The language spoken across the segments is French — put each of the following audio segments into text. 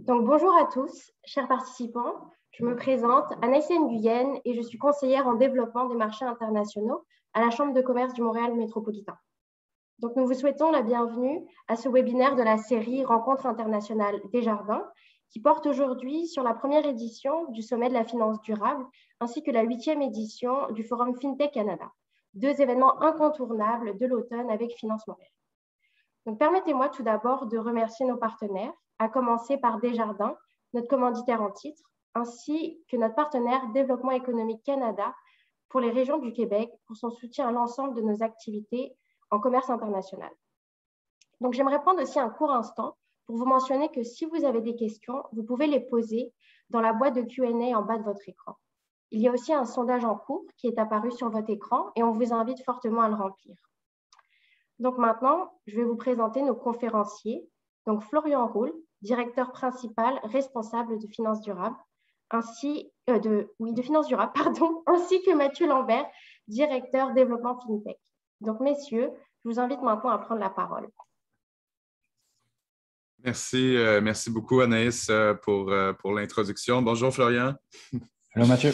Donc, bonjour à tous, chers participants. Je me présente, Anaïs Nguyen, et je suis conseillère en développement des marchés internationaux à la Chambre de commerce du Montréal métropolitain. Donc, nous vous souhaitons la bienvenue à ce webinaire de la série Rencontre internationale Desjardins, qui porte aujourd'hui sur la première édition du Sommet de la finance durable, ainsi que la 8e édition du Forum FinTech Canada, deux événements incontournables de l'automne avec Finance Montréal. Donc, permettez-moi tout d'abord de remercier nos partenaires, à commencer par Desjardins, notre commanditaire en titre, ainsi que notre partenaire Développement économique Canada pour les régions du Québec pour son soutien à l'ensemble de nos activités en commerce international. Donc, j'aimerais prendre aussi un court instant pour vous mentionner que si vous avez des questions, vous pouvez les poser dans la boîte de Q&A en bas de votre écran. Il y a aussi un sondage en cours qui est apparu sur votre écran et on vous invite fortement à le remplir. Donc maintenant, je vais vous présenter nos conférenciers. Donc Florian Roule, directeur principal responsable de finances durables, ainsi que Mathieu Lambert, directeur développement FinTech. Donc messieurs, je vous invite maintenant à prendre la parole. Merci beaucoup Anaïs pour l'introduction. Bonjour Florian. Hello Mathieu.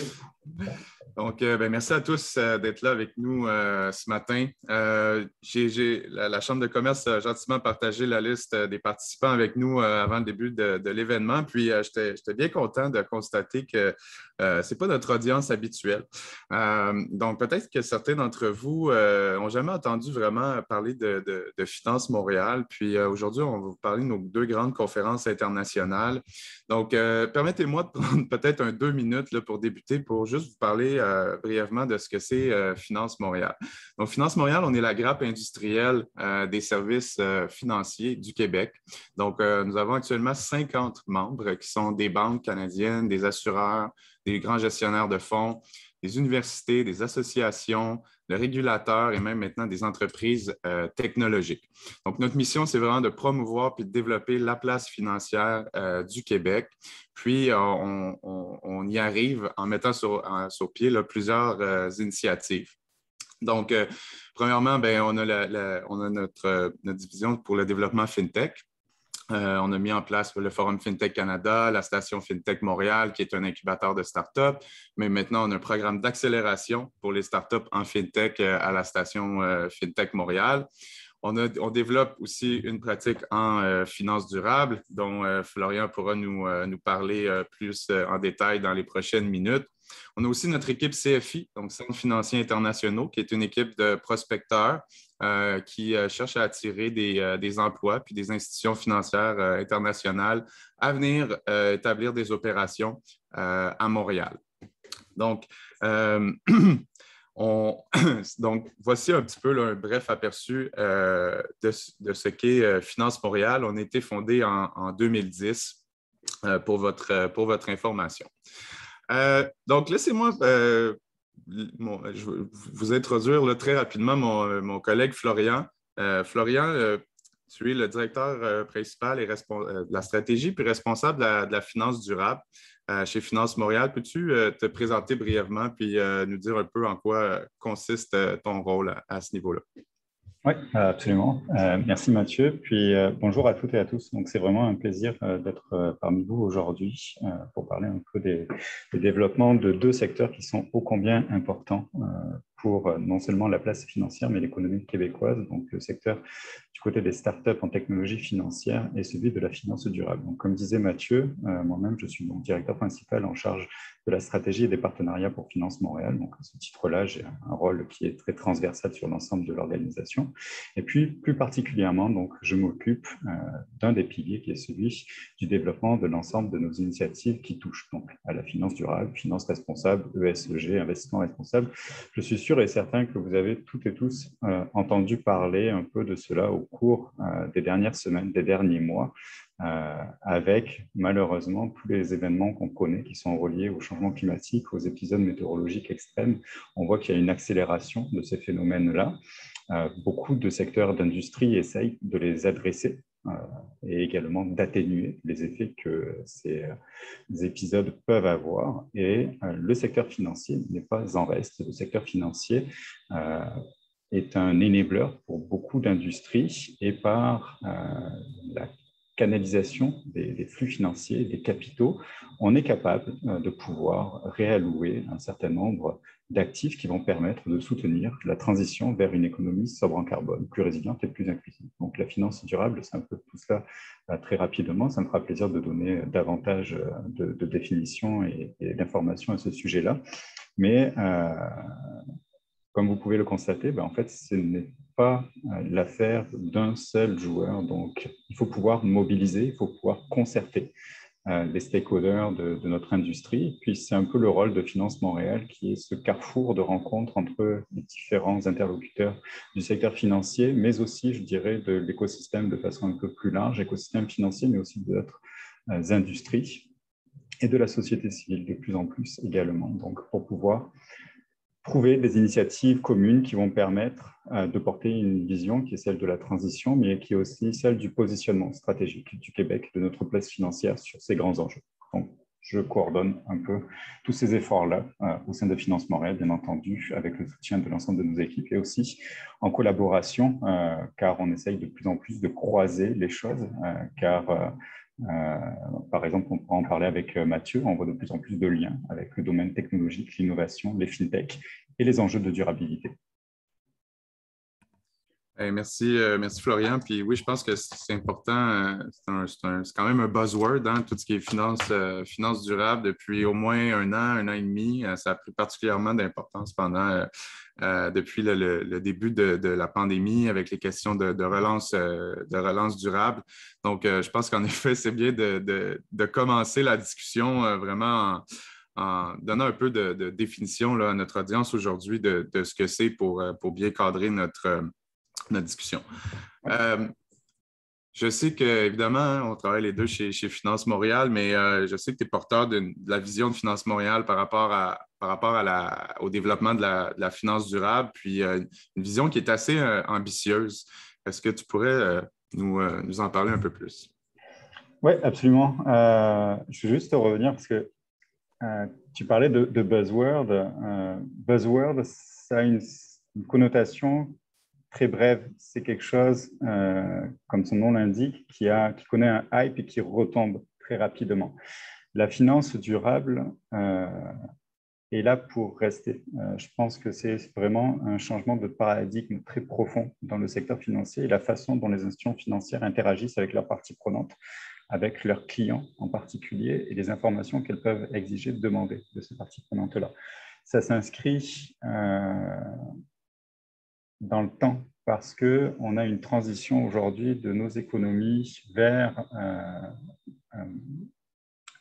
Donc, merci à tous d'être là avec nous ce matin. La Chambre de commerce a gentiment partagé la liste des participants avec nous avant le début de l'événement. Puis, j'étais bien content de constater que ce n'est pas notre audience habituelle. Donc, peut-être que certains d'entre vous n'ont jamais entendu vraiment parler de Finance Montréal. Puis, aujourd'hui, on va vous parler de nos deux grandes conférences internationales. Donc, permettez-moi de prendre peut-être 2 minutes là, pour débuter, pour juste vous parler brièvement de ce que c'est Finance Montréal. Donc, Finance Montréal, on est la grappe industrielle des services financiers du Québec. Donc, nous avons actuellement 50 membres qui sont des banques canadiennes, des assureurs, des grands gestionnaires de fonds, des universités, des associations, le régulateur et même maintenant des entreprises technologiques. Donc, notre mission, c'est vraiment de promouvoir puis de développer la place financière du Québec. Puis, on y arrive en mettant sur pied là, plusieurs initiatives. Donc, premièrement, on a notre division pour le développement FinTech. On a mis en place le Forum FinTech Canada, la Station FinTech Montréal, qui est un incubateur de start-up. Mais maintenant, on a un programme d'accélération pour les start-up en FinTech à la Station FinTech Montréal. On développe aussi une pratique en finance durable, dont Florian pourra nous parler plus en détail dans les prochaines minutes. On a aussi notre équipe CFI, donc Centres financiers internationaux, qui est une équipe de prospecteurs qui cherche à attirer des emplois puis des institutions financières internationales à venir établir des opérations à Montréal. Donc, donc, voici un petit peu là, un bref aperçu de ce qu'est Finance Montréal. On a été fondé en 2010 pour votre information. Donc, laissez-moi je vais vous introduire là, très rapidement mon collègue Florian. Florian, tu es le directeur principal et de la stratégie puis responsable de la finance durable chez Finance Montréal. Peux-tu te présenter brièvement puis nous dire un peu en quoi consiste ton rôle à ce niveau-là? Oui, absolument. Merci Mathieu. Puis bonjour à toutes et à tous. Donc, c'est vraiment un plaisir d'être parmi vous aujourd'hui pour parler un peu des développements de deux secteurs qui sont ô combien importants pour non seulement la place financière, mais l'économie québécoise, donc le secteur du côté des startups en technologie financière et celui de la finance durable. Donc, comme disait Mathieu, moi-même, je suis donc directeur principal en charge de la stratégie et des partenariats pour Finance Montréal. Donc, à ce titre-là, j'ai un rôle qui est très transversal sur l'ensemble de l'organisation. Et puis, plus particulièrement, donc, je m'occupe d'un des piliers qui est celui du développement de l'ensemble de nos initiatives qui touchent donc à la finance durable, finance responsable, ESG, investissement responsable. Je suis sûr et certain que vous avez toutes et tous entendu parler un peu de cela au cours des dernières semaines, des derniers mois, avec malheureusement tous les événements qu'on connaît qui sont reliés au changement climatique, aux épisodes météorologiques extrêmes. On voit qu'il y a une accélération de ces phénomènes-là. Beaucoup de secteurs d'industrie essayent de les adresser et également d'atténuer les effets que ces épisodes peuvent avoir. Et le secteur financier n'est pas en reste. Le secteur financier est un enabler pour beaucoup d'industries et par la canalisation des flux financiers, des capitaux, on est capable de pouvoir réallouer un certain nombre d'actifs qui vont permettre de soutenir la transition vers une économie sobre en carbone, plus résiliente et plus inclusive. Donc la finance durable, c'est un peu tout cela très rapidement. Ça me fera plaisir de donner davantage de définitions et d'informations à ce sujet-là. Mais comme vous pouvez le constater, en fait, ce n'est pas l'affaire d'un seul joueur. Donc, il faut pouvoir mobiliser, il faut pouvoir concerter les stakeholders de notre industrie. Puis, c'est un peu le rôle de Finance Montréal qui est ce carrefour de rencontre entre les différents interlocuteurs du secteur financier, mais aussi, je dirais, de l'écosystème de façon un peu plus large, écosystème financier, mais aussi d'autres industries et de la société civile de plus en plus également. Donc, pour pouvoir trouver des initiatives communes qui vont permettre de porter une vision qui est celle de la transition, mais qui est aussi celle du positionnement stratégique du Québec, de notre place financière sur ces grands enjeux. Donc, je coordonne un peu tous ces efforts-là au sein de Finance Montréal, bien entendu, avec le soutien de l'ensemble de nos équipes et aussi en collaboration, car on essaye de plus en plus de croiser les choses, car par exemple, on pourra en parler avec Mathieu, on voit de plus en plus de liens avec le domaine technologique, l'innovation, les fintechs et les enjeux de durabilité. Merci, merci Florian. Puis oui, je pense que c'est important. C'est quand même un buzzword, hein, tout ce qui est finance durable depuis au moins un an et demi. Ça a pris particulièrement d'importance depuis le début de la pandémie avec les questions de relance durable. Donc, je pense qu'en effet, c'est bien de commencer la discussion vraiment en donnant un peu de définition là, à notre audience aujourd'hui de ce que c'est pour bien cadrer notre discussion. Je sais qu'évidemment, on travaille les deux chez Finance Montréal, mais je sais que tu es porteur de la vision de Finance Montréal par rapport au développement de la finance durable, puis une vision qui est assez ambitieuse. Est-ce que tu pourrais nous en parler un peu plus? Oui, absolument. Je veux juste revenir parce que tu parlais de buzzword. Buzzword, ça a une connotation très brève. C'est quelque chose, comme son nom l'indique, qui connaît un hype et qui retombe très rapidement. La finance durable est là pour rester. Je pense que c'est vraiment un changement de paradigme très profond dans le secteur financier et la façon dont les institutions financières interagissent avec leurs parties prenantes, avec leurs clients en particulier et les informations qu'elles peuvent exiger, demander de ces parties prenantes-là. Ça s'inscrit dans le temps parce qu'on a une transition aujourd'hui de nos économies vers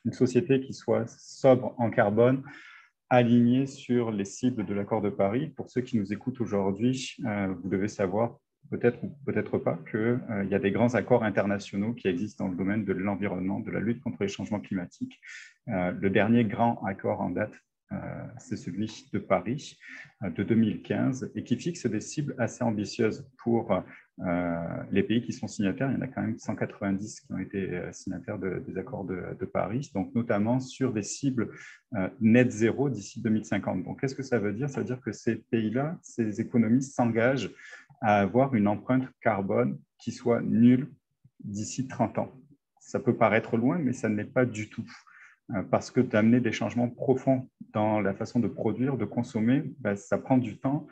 une société qui soit sobre en carbone, alignée sur les cibles de l'accord de Paris. Pour ceux qui nous écoutent aujourd'hui, vous devez savoir peut-être ou peut-être pas qu'il y a des grands accords internationaux qui existent dans le domaine de l'environnement, de la lutte contre les changements climatiques. Le dernier grand accord en date, c'est celui de Paris de 2015 et qui fixe des cibles assez ambitieuses pour les pays qui sont signataires. Il y en a quand même 190 qui ont été signataires des accords de Paris, donc notamment sur des cibles net zéro d'ici 2050. Donc, qu'est-ce que ça veut dire? Ça veut dire que ces pays-là, ces économies s'engagent à avoir une empreinte carbone qui soit nulle d'ici 30 ans. Ça peut paraître loin, mais ça ne l'est pas du tout. Parce que d'amener des changements profonds dans la façon de produire, de consommer, ça prend du temps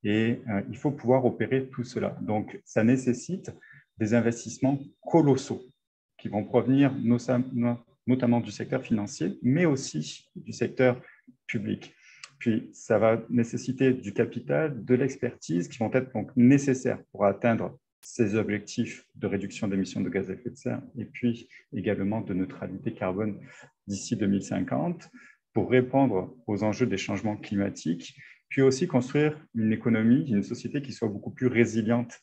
et il faut pouvoir opérer tout cela. Donc, ça nécessite des investissements colossaux qui vont provenir notamment du secteur financier, mais aussi du secteur public. Puis, ça va nécessiter du capital, de l'expertise qui vont être donc nécessaires pour atteindre ces objectifs de réduction d'émissions de gaz à effet de serre et puis également de neutralité carbone d'ici 2050 pour répondre aux enjeux des changements climatiques, puis aussi construire une économie, une société qui soit beaucoup plus résiliente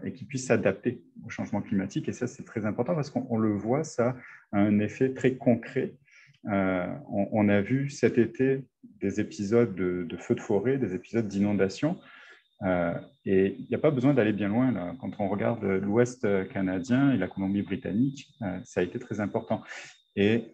et qui puisse s'adapter aux changements climatiques. Et ça, c'est très important parce qu'on le voit, ça a un effet très concret. On a vu cet été des épisodes de feux de forêt, des épisodes d'inondation. Et il n'y a pas besoin d'aller bien loin. Là. Quand on regarde l'Ouest canadien et la Colombie-Britannique, ça a été très important. Et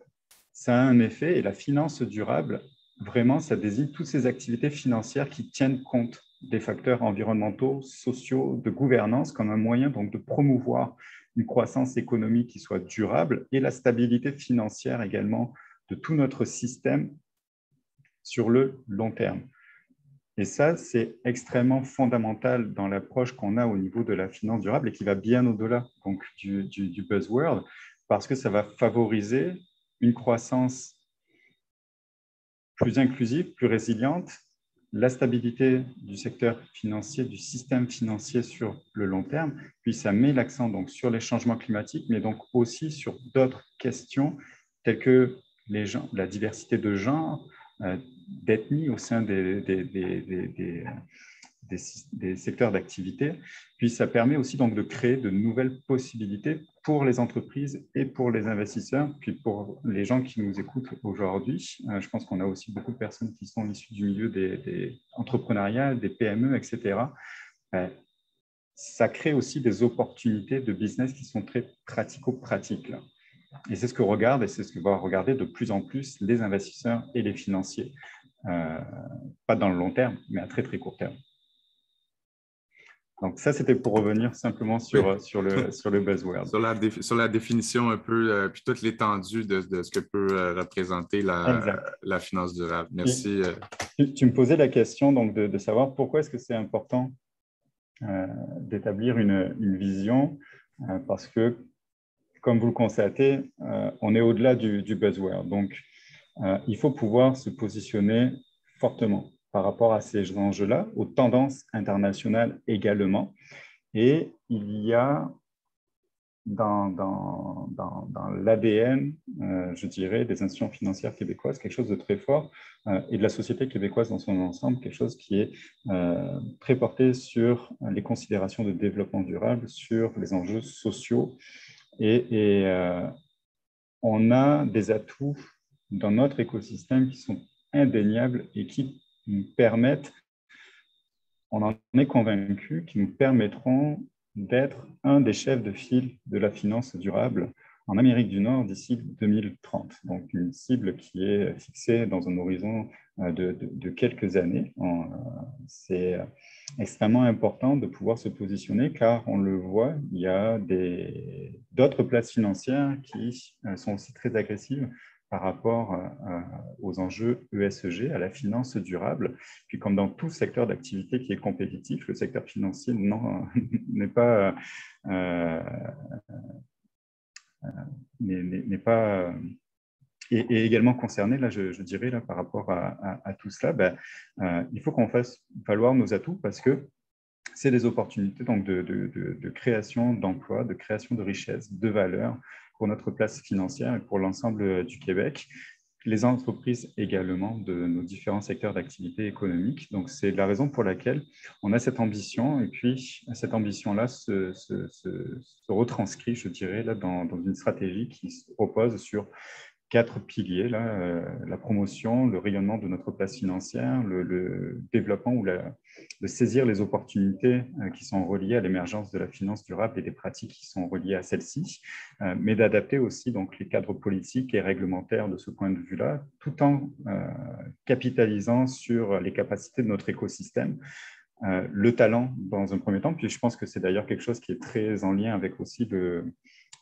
ça a un effet, et la finance durable, vraiment, ça désigne toutes ces activités financières qui tiennent compte des facteurs environnementaux, sociaux, de gouvernance, comme un moyen donc, de promouvoir une croissance économique qui soit durable et la stabilité financière également de tout notre système sur le long terme. Et ça, c'est extrêmement fondamental dans l'approche qu'on a au niveau de la finance durable et qui va bien au-delà donc, du buzzword, parce que ça va favoriser une croissance plus inclusive, plus résiliente, la stabilité du secteur financier, du système financier sur le long terme, puis ça met l'accent donc sur les changements climatiques, mais donc aussi sur d'autres questions telles que la diversité de genres, d'ethnie au sein des secteurs d'activité. Puis ça permet aussi donc de créer de nouvelles possibilités pour les entreprises et pour les investisseurs, puis pour les gens qui nous écoutent aujourd'hui. Je pense qu'on a aussi beaucoup de personnes qui sont issues du milieu des entrepreneuriats, des PME, etc. Ça crée aussi des opportunités de business qui sont très pratico-pratiques. Là. Et c'est ce que regardent et c'est ce que vont regarder de plus en plus les investisseurs et les financiers. Pas dans le long terme, mais à très, très court terme. Donc ça, c'était pour revenir simplement sur le buzzword. Sur la définition un peu, puis toute l'étendue de ce que peut représenter la finance durable. Merci. Tu me posais la question donc, de savoir pourquoi est-ce que c'est important d'établir une vision, parce que, comme vous le constatez, on est au-delà du buzzword. Donc, il faut pouvoir se positionner fortement par rapport à ces enjeux-là, aux tendances internationales également. Et il y a dans l'ADN, je dirais, des institutions financières québécoises, quelque chose de très fort, et de la société québécoise dans son ensemble, quelque chose qui est très porté sur les considérations de développement durable, sur les enjeux sociaux. Et on a des atouts dans notre écosystème qui sont indéniables et qui nous permettent, on en est convaincu, qui nous permettront d'être un des chefs de file de la finance durable en Amérique du Nord d'ici 2030. Donc, une cible qui est fixée dans un horizon de quelques années. C'est extrêmement important de pouvoir se positionner car on le voit, il y a d'autres places financières qui sont aussi très agressives par rapport aux enjeux ESG, à la finance durable. Puis comme dans tout secteur d'activité qui est compétitif, le secteur financier n'est pas est également concerné, là, je dirais, là, par rapport à tout cela. Il faut qu'on fasse valoir nos atouts parce que c'est des opportunités donc, de création d'emplois, de création de richesses, de valeur pour notre place financière et pour l'ensemble du Québec. Les entreprises également de nos différents secteurs d'activité économique. Donc, c'est la raison pour laquelle on a cette ambition et puis cette ambition-là se retranscrit, je dirais, là, dans une stratégie qui se repose sur 4 piliers, là, la promotion, le rayonnement de notre place financière, le développement ou de saisir les opportunités qui sont reliées à l'émergence de la finance durable et des pratiques qui sont reliées à celle-ci, mais d'adapter aussi donc, les cadres politiques et réglementaires de ce point de vue-là, tout en capitalisant sur les capacités de notre écosystème. Le talent dans un premier temps, puis je pense que c'est d'ailleurs quelque chose qui est très en lien avec aussi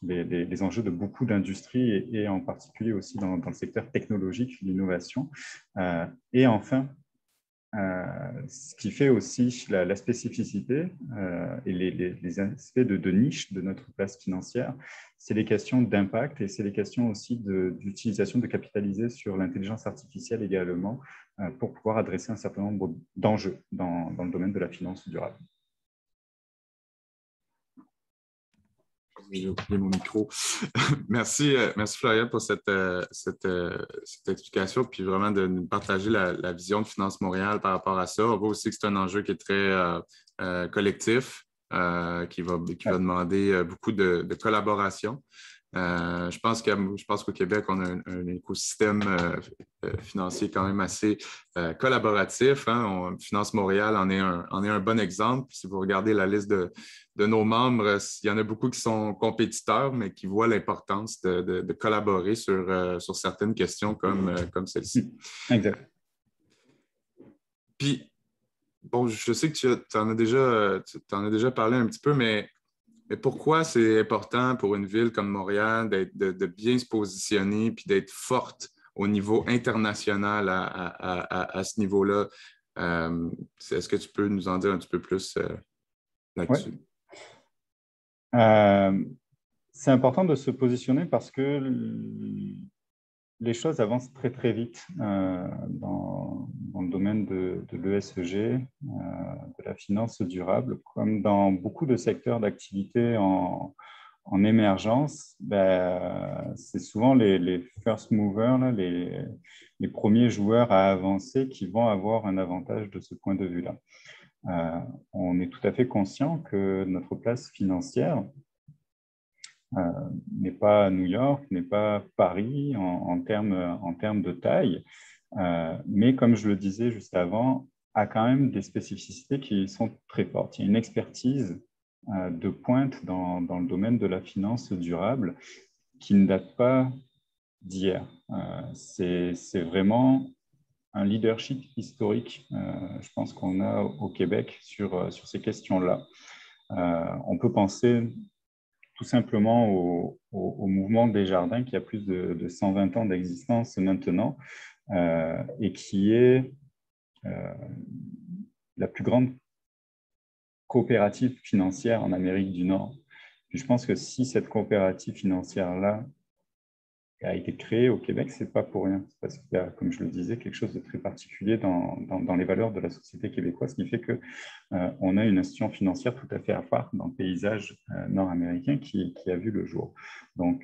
les enjeux de beaucoup d'industries et en particulier aussi dans le secteur technologique, l'innovation. Et enfin, ce qui fait aussi la spécificité et les aspects de niche de notre place financière, c'est les questions d'impact et c'est les questions aussi d'utilisation, de capitaliser sur l'intelligence artificielle également pour pouvoir adresser un certain nombre d'enjeux dans le domaine de la finance durable. J'ai oublié mon micro. Merci Florian pour cette explication, puis vraiment de nous partager la vision de Finance Montréal par rapport à ça. On voit aussi que c'est un enjeu qui est très collectif, qui va demander beaucoup de collaboration. Je pense qu'au Québec, on a un écosystème financier quand même assez collaboratif. Hein? Finance Montréal en est un bon exemple. Si vous regardez la liste de nos membres, il y en a beaucoup qui sont compétiteurs, mais qui voient l'importance de collaborer sur certaines questions comme celle-ci. Exact. Puis, bon, je sais que tu en as déjà parlé un petit peu, mais Mais pourquoi c'est important pour une ville comme Montréal de bien se positionner puis d'être forte au niveau international à ce niveau-là? Est-ce que tu peux nous en dire un petit peu plus là-dessus? Ouais. C'est important de se positionner parce que les choses avancent très, très vite dans le domaine de l'ESG, de la finance durable, comme dans beaucoup de secteurs d'activité en émergence. C'est souvent les first movers, là, les premiers joueurs à avancer qui vont avoir un avantage de ce point de vue-là. On est tout à fait conscient que notre place financière n'est pas New York, n'est pas Paris en termes de taille, mais comme je le disais juste avant, a quand même des spécificités qui sont très fortes. Il y a une expertise de pointe dans le domaine de la finance durable qui ne date pas d'hier. C'est vraiment un leadership historique, je pense qu'on a au Québec sur ces questions-là. On peut penser tout simplement au mouvement Desjardins qui a plus de 120 ans d'existence maintenant et qui est la plus grande coopérative financière en Amérique du Nord. Puis je pense que si cette coopérative financière-là a été créée au Québec, ce n'est pas pour rien. C'est parce qu'il y a, comme je le disais, quelque chose de très particulier dans les valeurs de la société québécoise, qui fait qu'on a une institution financière tout à fait à part dans le paysage nord-américain qui a vu le jour. Donc,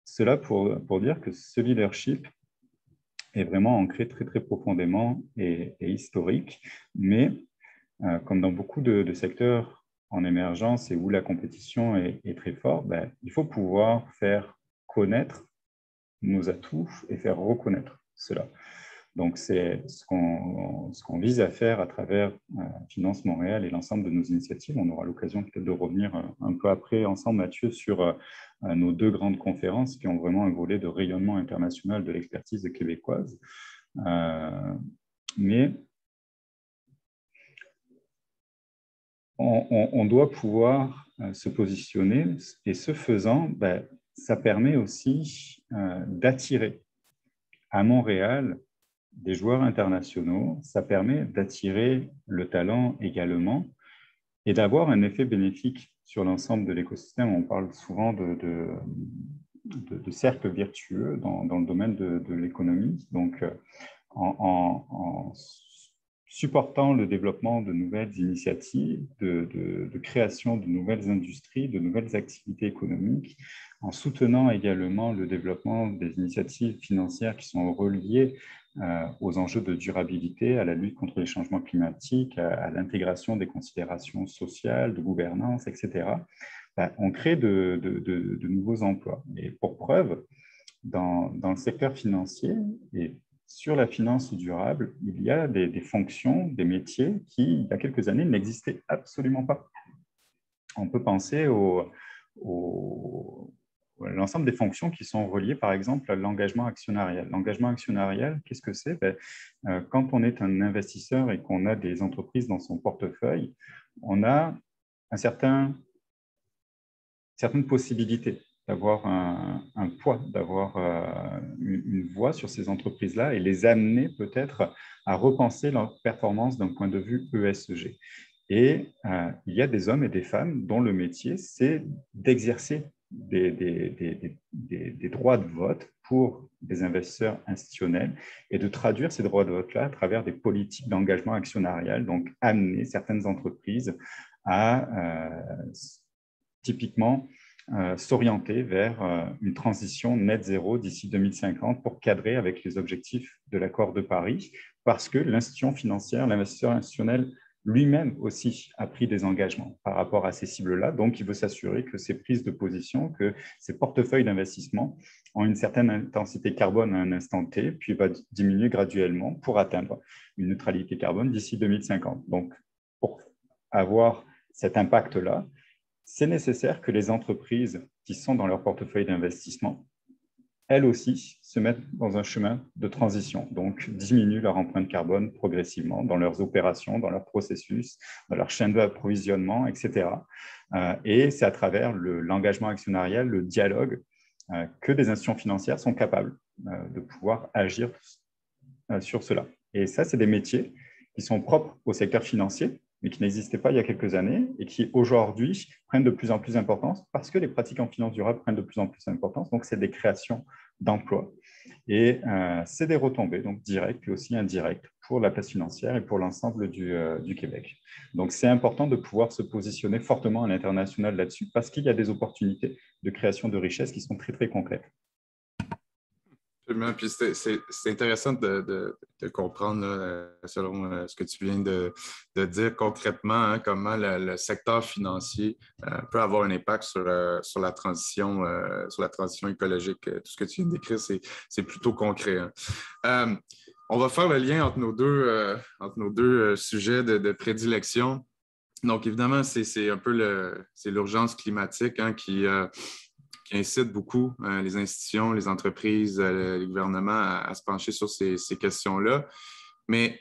cela pour dire que ce leadership est vraiment ancré très, très profondément et historique, mais comme dans beaucoup de secteurs en émergence et où la compétition est très forte, il faut pouvoir faire connaître nos atouts et faire reconnaître cela. Donc, c'est ce qu'on vise à faire à travers Finance Montréal et l'ensemble de nos initiatives. On aura l'occasion peut-être de revenir un peu après ensemble, Mathieu, sur nos deux grandes conférences qui ont vraiment un volet de rayonnement international de l'expertise québécoise. Mais on doit pouvoir se positionner et ce faisant, ça permet aussi d'attirer à Montréal des joueurs internationaux, ça permet d'attirer le talent également et d'avoir un effet bénéfique sur l'ensemble de l'écosystème. On parle souvent de cercles vertueux dans le domaine de l'économie. Donc, en supportant le développement de nouvelles initiatives, de création de nouvelles industries, de nouvelles activités économiques, en soutenant également le développement des initiatives financières qui sont reliées aux enjeux de durabilité, à la lutte contre les changements climatiques, à l'intégration des considérations sociales, de gouvernance, etc. On crée de nouveaux emplois. Et pour preuve, dans le secteur financier et sur la finance durable, il y a des fonctions, des métiers qui, il y a quelques années, n'existaient absolument pas. On peut penser à l'ensemble des fonctions qui sont reliées, par exemple, à l'engagement actionnarial. L'engagement actionnarial, qu'est-ce que c'est? Quand on est un investisseur et qu'on a des entreprises dans son portefeuille, on a certaines possibilités d'avoir un poids, d'avoir une voix sur ces entreprises-là et les amener peut-être à repenser leur performance d'un point de vue ESG. Et il y a des hommes et des femmes dont le métier, c'est d'exercer des droits de vote pour des investisseurs institutionnels et de traduire ces droits de vote-là à travers des politiques d'engagement actionnarial, donc amener certaines entreprises à typiquement s'orienter vers une transition net zéro d'ici 2050 pour cadrer avec les objectifs de l'accord de Paris, parce que l'institution financière, l'investisseur institutionnel lui-même aussi a pris des engagements par rapport à ces cibles-là. Donc, il veut s'assurer que ces prises de position, que ces portefeuilles d'investissement ont une certaine intensité carbone à un instant T, puis va diminuer graduellement pour atteindre une neutralité carbone d'ici 2050. Donc, pour avoir cet impact-là, c'est nécessaire que les entreprises qui sont dans leur portefeuille d'investissement elles aussi, se mettent dans un chemin de transition, donc diminuent leur empreinte carbone progressivement dans leurs opérations, dans leurs processus, dans leur chaîne d'approvisionnement, etc. Et c'est à travers l'engagement actionnarial, le dialogue, que des institutions financières sont capables de pouvoir agir sur cela. Et ça, c'est des métiers qui sont propres au secteur financier, mais qui n'existaient pas il y a quelques années et qui aujourd'hui prennent de plus en plus d'importance parce que les pratiques en finance durable prennent de plus en plus d'importance. Donc, c'est des créations d'emplois et c'est des retombées, donc directes et aussi indirectes pour la place financière et pour l'ensemble du Québec. Donc, c'est important de pouvoir se positionner fortement à l'international là-dessus parce qu'il y a des opportunités de création de richesses qui sont très, très concrètes. Puis c'est intéressant de comprendre, là, selon ce que tu viens de dire concrètement, hein, comment le secteur financier peut avoir un impact sur la transition écologique. Tout ce que tu viens de décrire, c'est plutôt concret. Hein. On va faire le lien entre nos deux sujets de prédilection. Donc, évidemment, c'est un peu l'urgence climatique, hein, qui incite beaucoup les institutions, les entreprises, les gouvernements à se pencher sur ces questions-là. Mais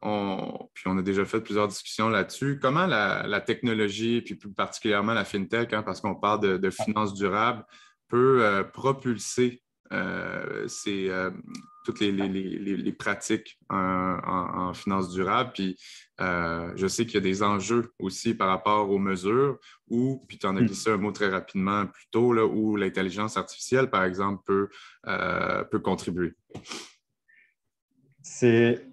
puis on a déjà fait plusieurs discussions là-dessus. Comment la technologie, puis plus particulièrement la FinTech, hein, parce qu'on parle de finances durables, peut propulser toutes les pratiques en finances durables. Puis je sais qu'il y a des enjeux aussi par rapport aux mesures puis tu en as glissé un mot très rapidement plus tôt, là, où l'intelligence artificielle, par exemple, peut contribuer. C'est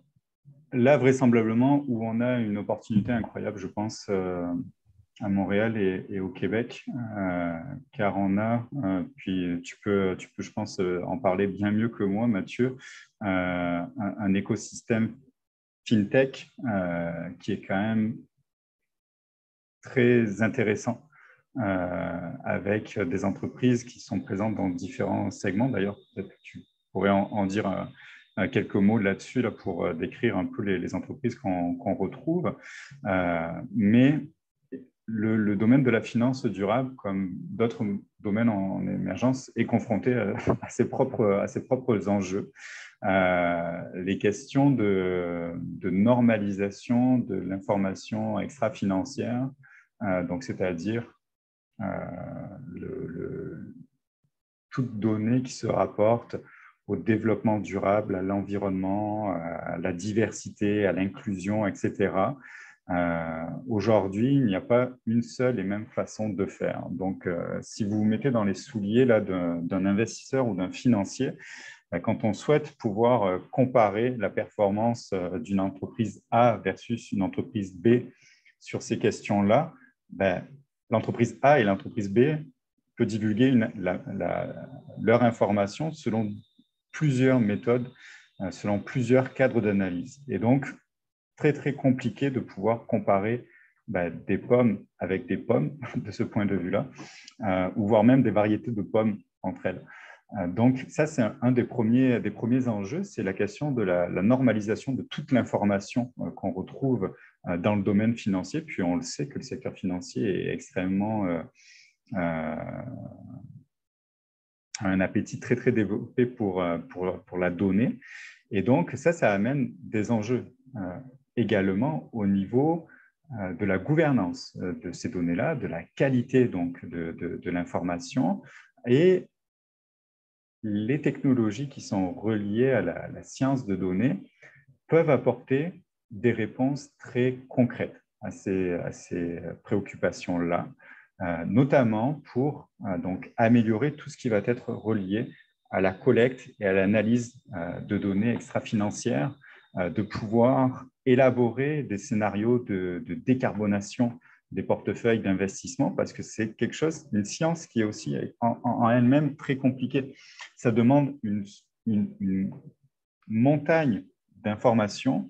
là, vraisemblablement, où on a une opportunité incroyable, je pense, à Montréal et au Québec, car on a, puis tu peux, je pense, en parler bien mieux que moi, Mathieu, un écosystème FinTech qui est quand même très intéressant, avec des entreprises qui sont présentes dans différents segments. D'ailleurs, peut-être que tu pourrais en dire quelques mots là-dessus là, pour décrire un peu les entreprises qu'on retrouve. Mais le domaine de la finance durable, comme d'autres domaines en émergence, est confronté à ses propres enjeux. Les questions de normalisation de l'information extra-financière, donc c'est-à-dire toute donnée qui se rapporte au développement durable, à l'environnement, à la diversité, à l'inclusion, etc. Aujourd'hui, il n'y a pas une seule et même façon de faire. Donc, si vous vous mettez dans les souliers d'un investisseur ou d'un financier, quand on souhaite pouvoir comparer la performance d'une entreprise A versus une entreprise B sur ces questions-là, l'entreprise A et l'entreprise B peuvent divulguer leur information selon plusieurs méthodes, selon plusieurs cadres d'analyse. Et donc, très, très compliqué de pouvoir comparer des pommes avec des pommes de ce point de vue-là, ou voire même des variétés de pommes entre elles. Donc, ça, c'est un des premiers enjeux, c'est la question de la normalisation de toute l'information qu'on retrouve dans le domaine financier. Puis, on le sait que le secteur financier est extrêmement un appétit très, très développé pour la donnée. Et donc, ça amène des enjeux également au niveau de la gouvernance de ces données-là, de la qualité donc, de l'information et les technologies qui sont reliées à la science de données peuvent apporter des réponses très concrètes à ces préoccupations-là, notamment pour donc améliorer tout ce qui va être relié à la collecte et à l'analyse de données extra-financières, de pouvoir élaborer des scénarios de décarbonation des portefeuilles d'investissement, parce que c'est quelque chose, une science qui est aussi en elle-même très compliquée. Ça demande une montagne d'informations.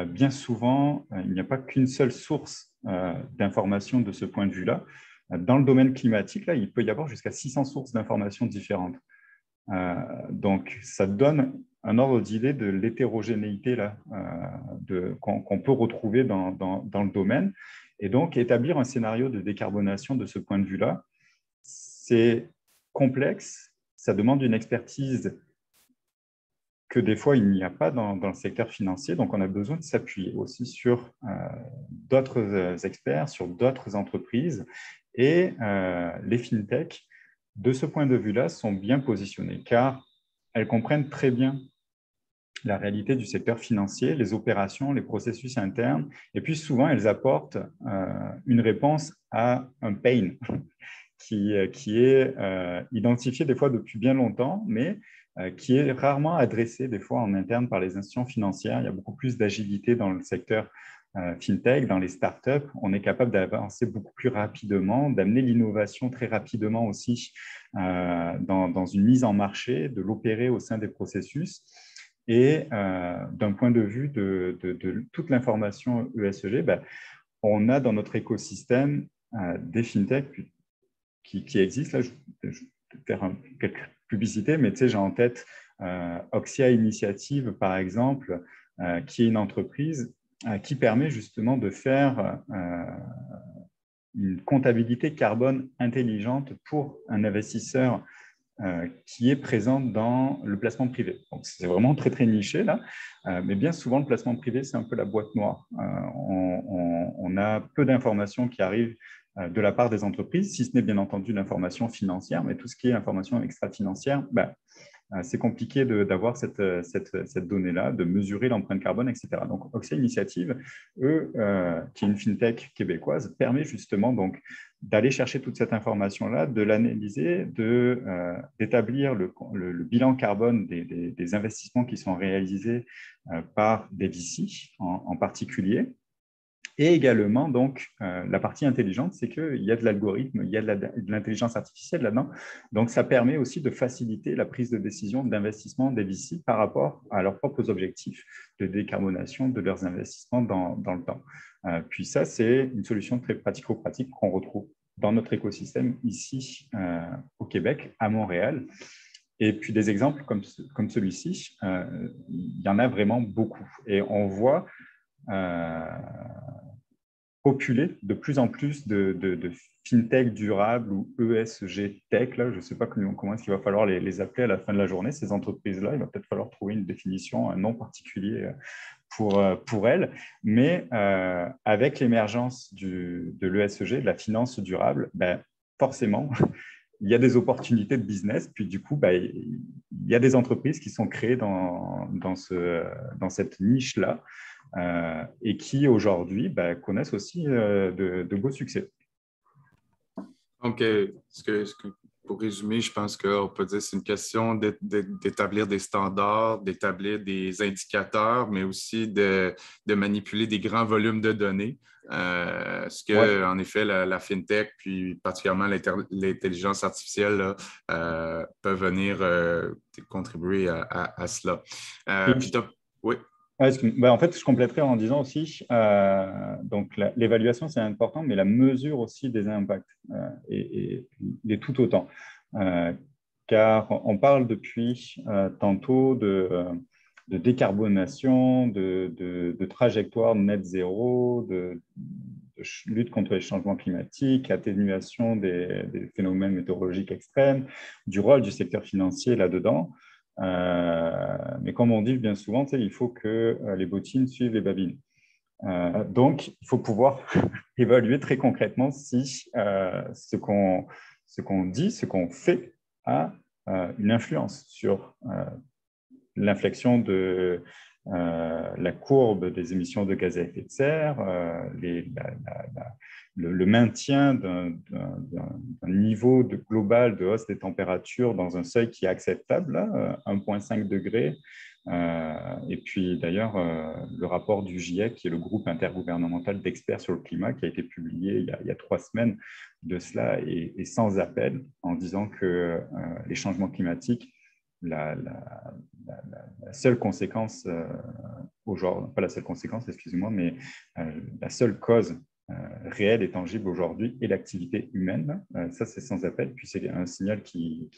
Bien souvent, il n'y a pas qu'une seule source d'informations de ce point de vue-là. Dans le domaine climatique, là, il peut y avoir jusqu'à 600 sources d'informations différentes. Donc, ça donne un ordre d'idée de l'hétérogénéité qu'on peut retrouver dans le domaine. Et donc, établir un scénario de décarbonation de ce point de vue-là, c'est complexe, ça demande une expertise que des fois, il n'y a pas dans le secteur financier. Donc, on a besoin de s'appuyer aussi sur d'autres experts, sur d'autres entreprises. Et les fintechs, de ce point de vue-là, sont bien positionnées car elles comprennent très bien la réalité du secteur financier, les opérations, les processus internes. Et puis, souvent, elles apportent une réponse à un pain qui est identifié des fois depuis bien longtemps, mais qui est rarement adressé des fois en interne par les institutions financières. Il y a beaucoup plus d'agilité dans le secteur fintech, dans les startups. On est capable d'avancer beaucoup plus rapidement, d'amener l'innovation très rapidement aussi dans une mise en marché, de l'opérer au sein des processus. Et d'un point de vue de toute l'information ESG, on a dans notre écosystème des fintechs qui existent. Là, je vais faire quelques publicités, mais tu sais, j'ai en tête Oxia Initiative, par exemple, qui est une entreprise qui permet justement de faire une comptabilité carbone intelligente pour un investisseur qui est présent dans le placement privé. Donc, c'est vraiment très, très niché, là. Mais bien souvent, le placement privé, c'est un peu la boîte noire. On a peu d'informations qui arrivent de la part des entreprises, si ce n'est bien entendu l'information financière, mais tout ce qui est information extra-financière, c'est compliqué d'avoir cette donnée-là, de mesurer l'empreinte carbone, etc. Donc, Oxia Initiative, eux, qui est une fintech québécoise, permet justement donc d'aller chercher toute cette information-là, de l'analyser, d'établir le bilan carbone des investissements qui sont réalisés par des VC en particulier. Et également, donc, la partie intelligente, c'est qu'il y a de l'algorithme, il y a de l'intelligence artificielle là-dedans. Donc, ça permet aussi de faciliter la prise de décision d'investissement des VC par rapport à leurs propres objectifs de décarbonation de leurs investissements dans le temps. Puis ça, c'est une solution très pratico-pratique qu'on retrouve dans notre écosystème ici au Québec, à Montréal. Et puis des exemples comme celui-ci, il y en a vraiment beaucoup. Et on voit populer de plus en plus de fintech durables ou ESG tech. Là, je ne sais pas comment est-ce qu'il va falloir les appeler à la fin de la journée, ces entreprises-là. Il va peut-être falloir trouver une définition, un nom particulier pour elles. Mais avec l'émergence de l'ESG, de la finance durable, forcément, il y a des opportunités de business. Puis du coup, il y a des entreprises qui sont créées dans cette niche-là. Et qui aujourd'hui connaissent aussi de beaux succès. Donc, pour résumer, je pense qu'on peut dire que c'est une question d'établir des standards, d'établir des indicateurs, mais aussi de manipuler des grands volumes de données. Ce que, en effet, la FinTech, puis particulièrement l'intelligence artificielle, là, peuvent venir contribuer à cela. Oui. En fait, je compléterai en disant aussi, donc l'évaluation, c'est important, mais la mesure aussi des impacts est tout autant. Car on parle depuis tantôt de décarbonation, de trajectoire net zéro, de lutte contre les changements climatiques, atténuation des phénomènes météorologiques extrêmes, du rôle du secteur financier là-dedans. Mais comme on dit bien souvent, il faut que les bottines suivent les babines. Donc, il faut pouvoir évaluer très concrètement si ce qu'on dit, ce qu'on fait a une influence sur l'inflexion de la courbe des émissions de gaz à effet de serre, le maintien d'un niveau global de hausse des températures dans un seuil qui est acceptable, 1,5 degré. Et puis d'ailleurs, le rapport du GIEC, qui est le groupe intergouvernemental d'experts sur le climat, qui a été publié il y a 3 semaines de cela, est sans appel en disant que les changements climatiques, la seule conséquence aujourd'hui, pas la seule conséquence, excusez-moi, mais la seule cause réelle et tangible aujourd'hui est l'activité humaine. Ça, c'est sans appel. Puis c'est un signal qui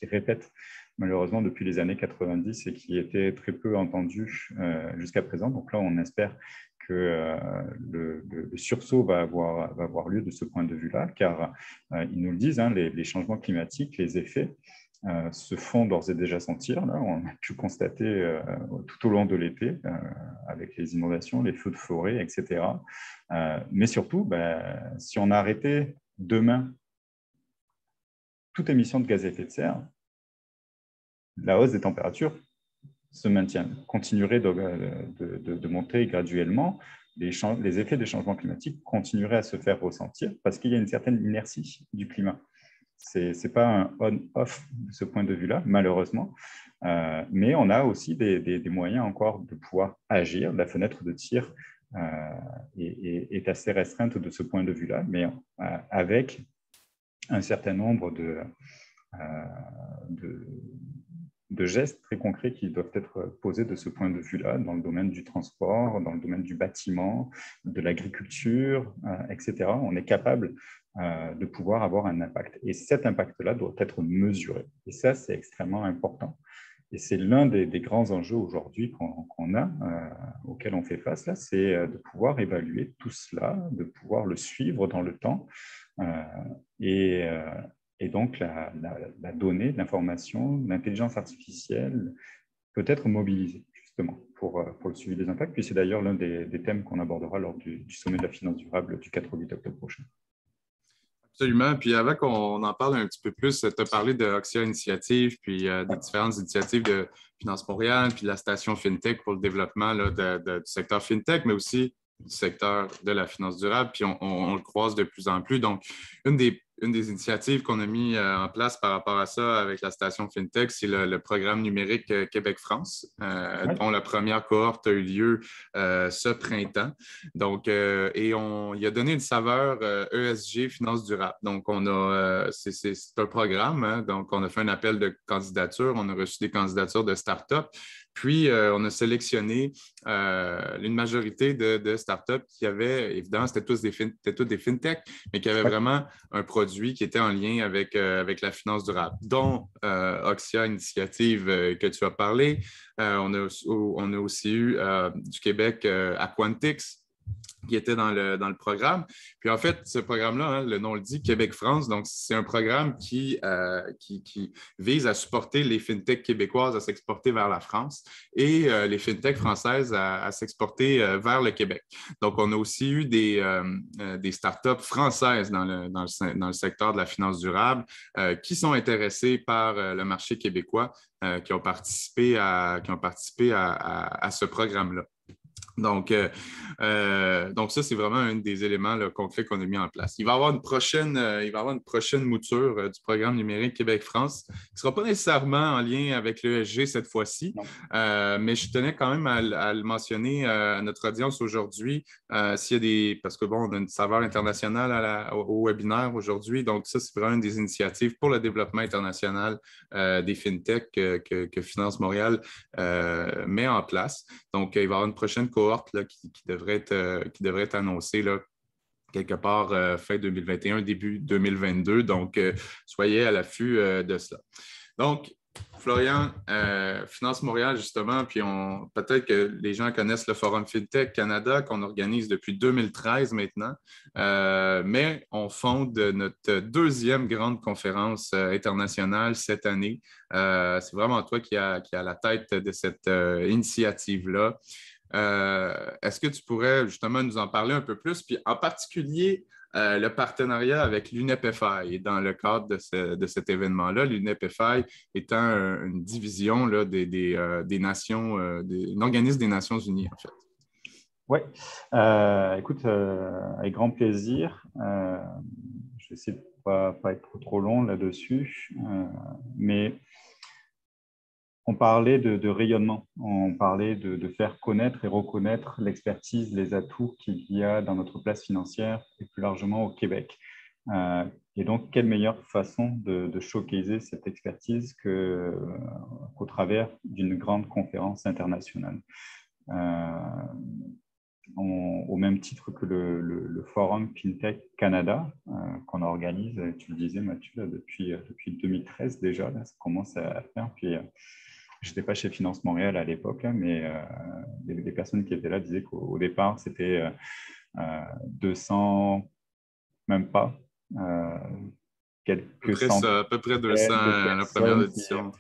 répète malheureusement depuis les années 90 et qui était très peu entendu jusqu'à présent. Donc là, on espère que le sursaut va avoir lieu de ce point de vue-là, car ils nous le disent, les changements climatiques, les effets se font d'ores et déjà sentir. Là, on a pu constater tout au long de l'été, avec les inondations, les feux de forêt, etc. Mais surtout, si on arrêtait demain toute émission de gaz à effet de serre, la hausse des températures se maintient, continuerait de monter graduellement. Les effets des changements climatiques continueraient à se faire ressentir parce qu'il y a une certaine inertie du climat. Ce n'est pas un on-off de ce point de vue-là, malheureusement, mais on a aussi des moyens encore de pouvoir agir. La fenêtre de tir est assez restreinte de ce point de vue-là, mais avec un certain nombre de gestes très concrets qui doivent être posés de ce point de vue-là, dans le domaine du transport, dans le domaine du bâtiment, de l'agriculture, etc. On est capable de pouvoir avoir un impact. Et cet impact-là doit être mesuré. Et ça, c'est extrêmement important. Et c'est l'un des grands enjeux aujourd'hui qu'on a, auxquels on fait face, là, c'est de pouvoir évaluer tout cela, de pouvoir le suivre dans le temps. Et donc, la donnée, l'information, l'intelligence artificielle peut être mobilisée justement pour le suivi des impacts. Puis c'est d'ailleurs l'un des thèmes qu'on abordera lors du sommet de la finance durable du 4 au 8 octobre prochain. Absolument. Puis avant qu'on en parle un petit peu plus, tu as parlé de Oxia Initiative, puis des différentes initiatives de Finance Montréal, puis de la station FinTech pour le développement là, du secteur FinTech, mais aussi du secteur de la finance durable, puis on le croise de plus en plus. Donc, une des initiatives qu'on a mis en place par rapport à ça avec la station FinTech, c'est le programme numérique Québec-France, dont la première cohorte a eu lieu ce printemps. Donc, et il a donné une saveur ESG Finance durable. Donc, c'est un programme, hein, donc on a fait un appel de candidature, on a reçu des candidatures de start-up. Puis, on a sélectionné une majorité de startups qui avaient, évidemment, c'était tous des fintech, mais qui avaient vraiment un produit qui était en lien avec la finance durable, dont Oxia Initiative que tu as parlé. On a aussi eu du Québec Aquantix, qui était dans le programme. Puis en fait, ce programme-là, hein, le nom le dit, Québec-France, donc c'est un programme qui vise à supporter les fintechs québécoises à s'exporter vers la France et les fintechs françaises à s'exporter vers le Québec. Donc, on a aussi eu des startups françaises dans le secteur de la finance durable qui sont intéressées par le marché québécois, qui ont participé à ce programme-là. Donc, ça, c'est vraiment un des éléments là, concrets qu'on a mis en place. Il va y avoir une prochaine mouture du programme numérique Québec-France qui ne sera pas nécessairement en lien avec l'ESG cette fois-ci, mais je tenais quand même à le mentionner à notre audience aujourd'hui. S'il y a parce que bon, on a une saveur internationale au webinaire aujourd'hui, donc ça, c'est vraiment une des initiatives pour le développement international des fintechs que Finance Montréal met en place. Donc, il va y avoir une prochaine cohorte là, qui devrait être annoncée là, quelque part fin 2021, début 2022. Donc, soyez à l'affût de cela. Donc, Florian, Finance Montréal, justement, puis peut-être que les gens connaissent le Forum FinTech Canada qu'on organise depuis 2013 maintenant, mais on fonde notre deuxième grande conférence internationale cette année. C'est vraiment toi qui as la tête de cette initiative-là. Est-ce que tu pourrais justement nous en parler un peu plus, puis en particulier le partenariat avec l'UNEP-FI dans le cadre de cet événement-là, l'UNEP-FI étant une division là, des nations, un organisme des Nations Unies, en fait. Oui, écoute, avec grand plaisir. Je vais essayer de ne pas être trop long là-dessus, mais on parlait de rayonnement, on parlait de faire connaître et reconnaître l'expertise, les atouts qu'il y a dans notre place financière et plus largement au Québec. Et donc, quelle meilleure façon de showcaser cette expertise qu'au travers d'une grande conférence internationale. Au même titre que le Forum FinTech Canada qu'on organise, tu le disais Mathieu, là, depuis 2013 déjà, là, ça commence à faire. Puis, je n'étais pas chez Finance Montréal à l'époque, mais les personnes qui étaient là disaient qu'au départ, c'était 200, même pas, quelques centaines, à peu près 200 à la première édition.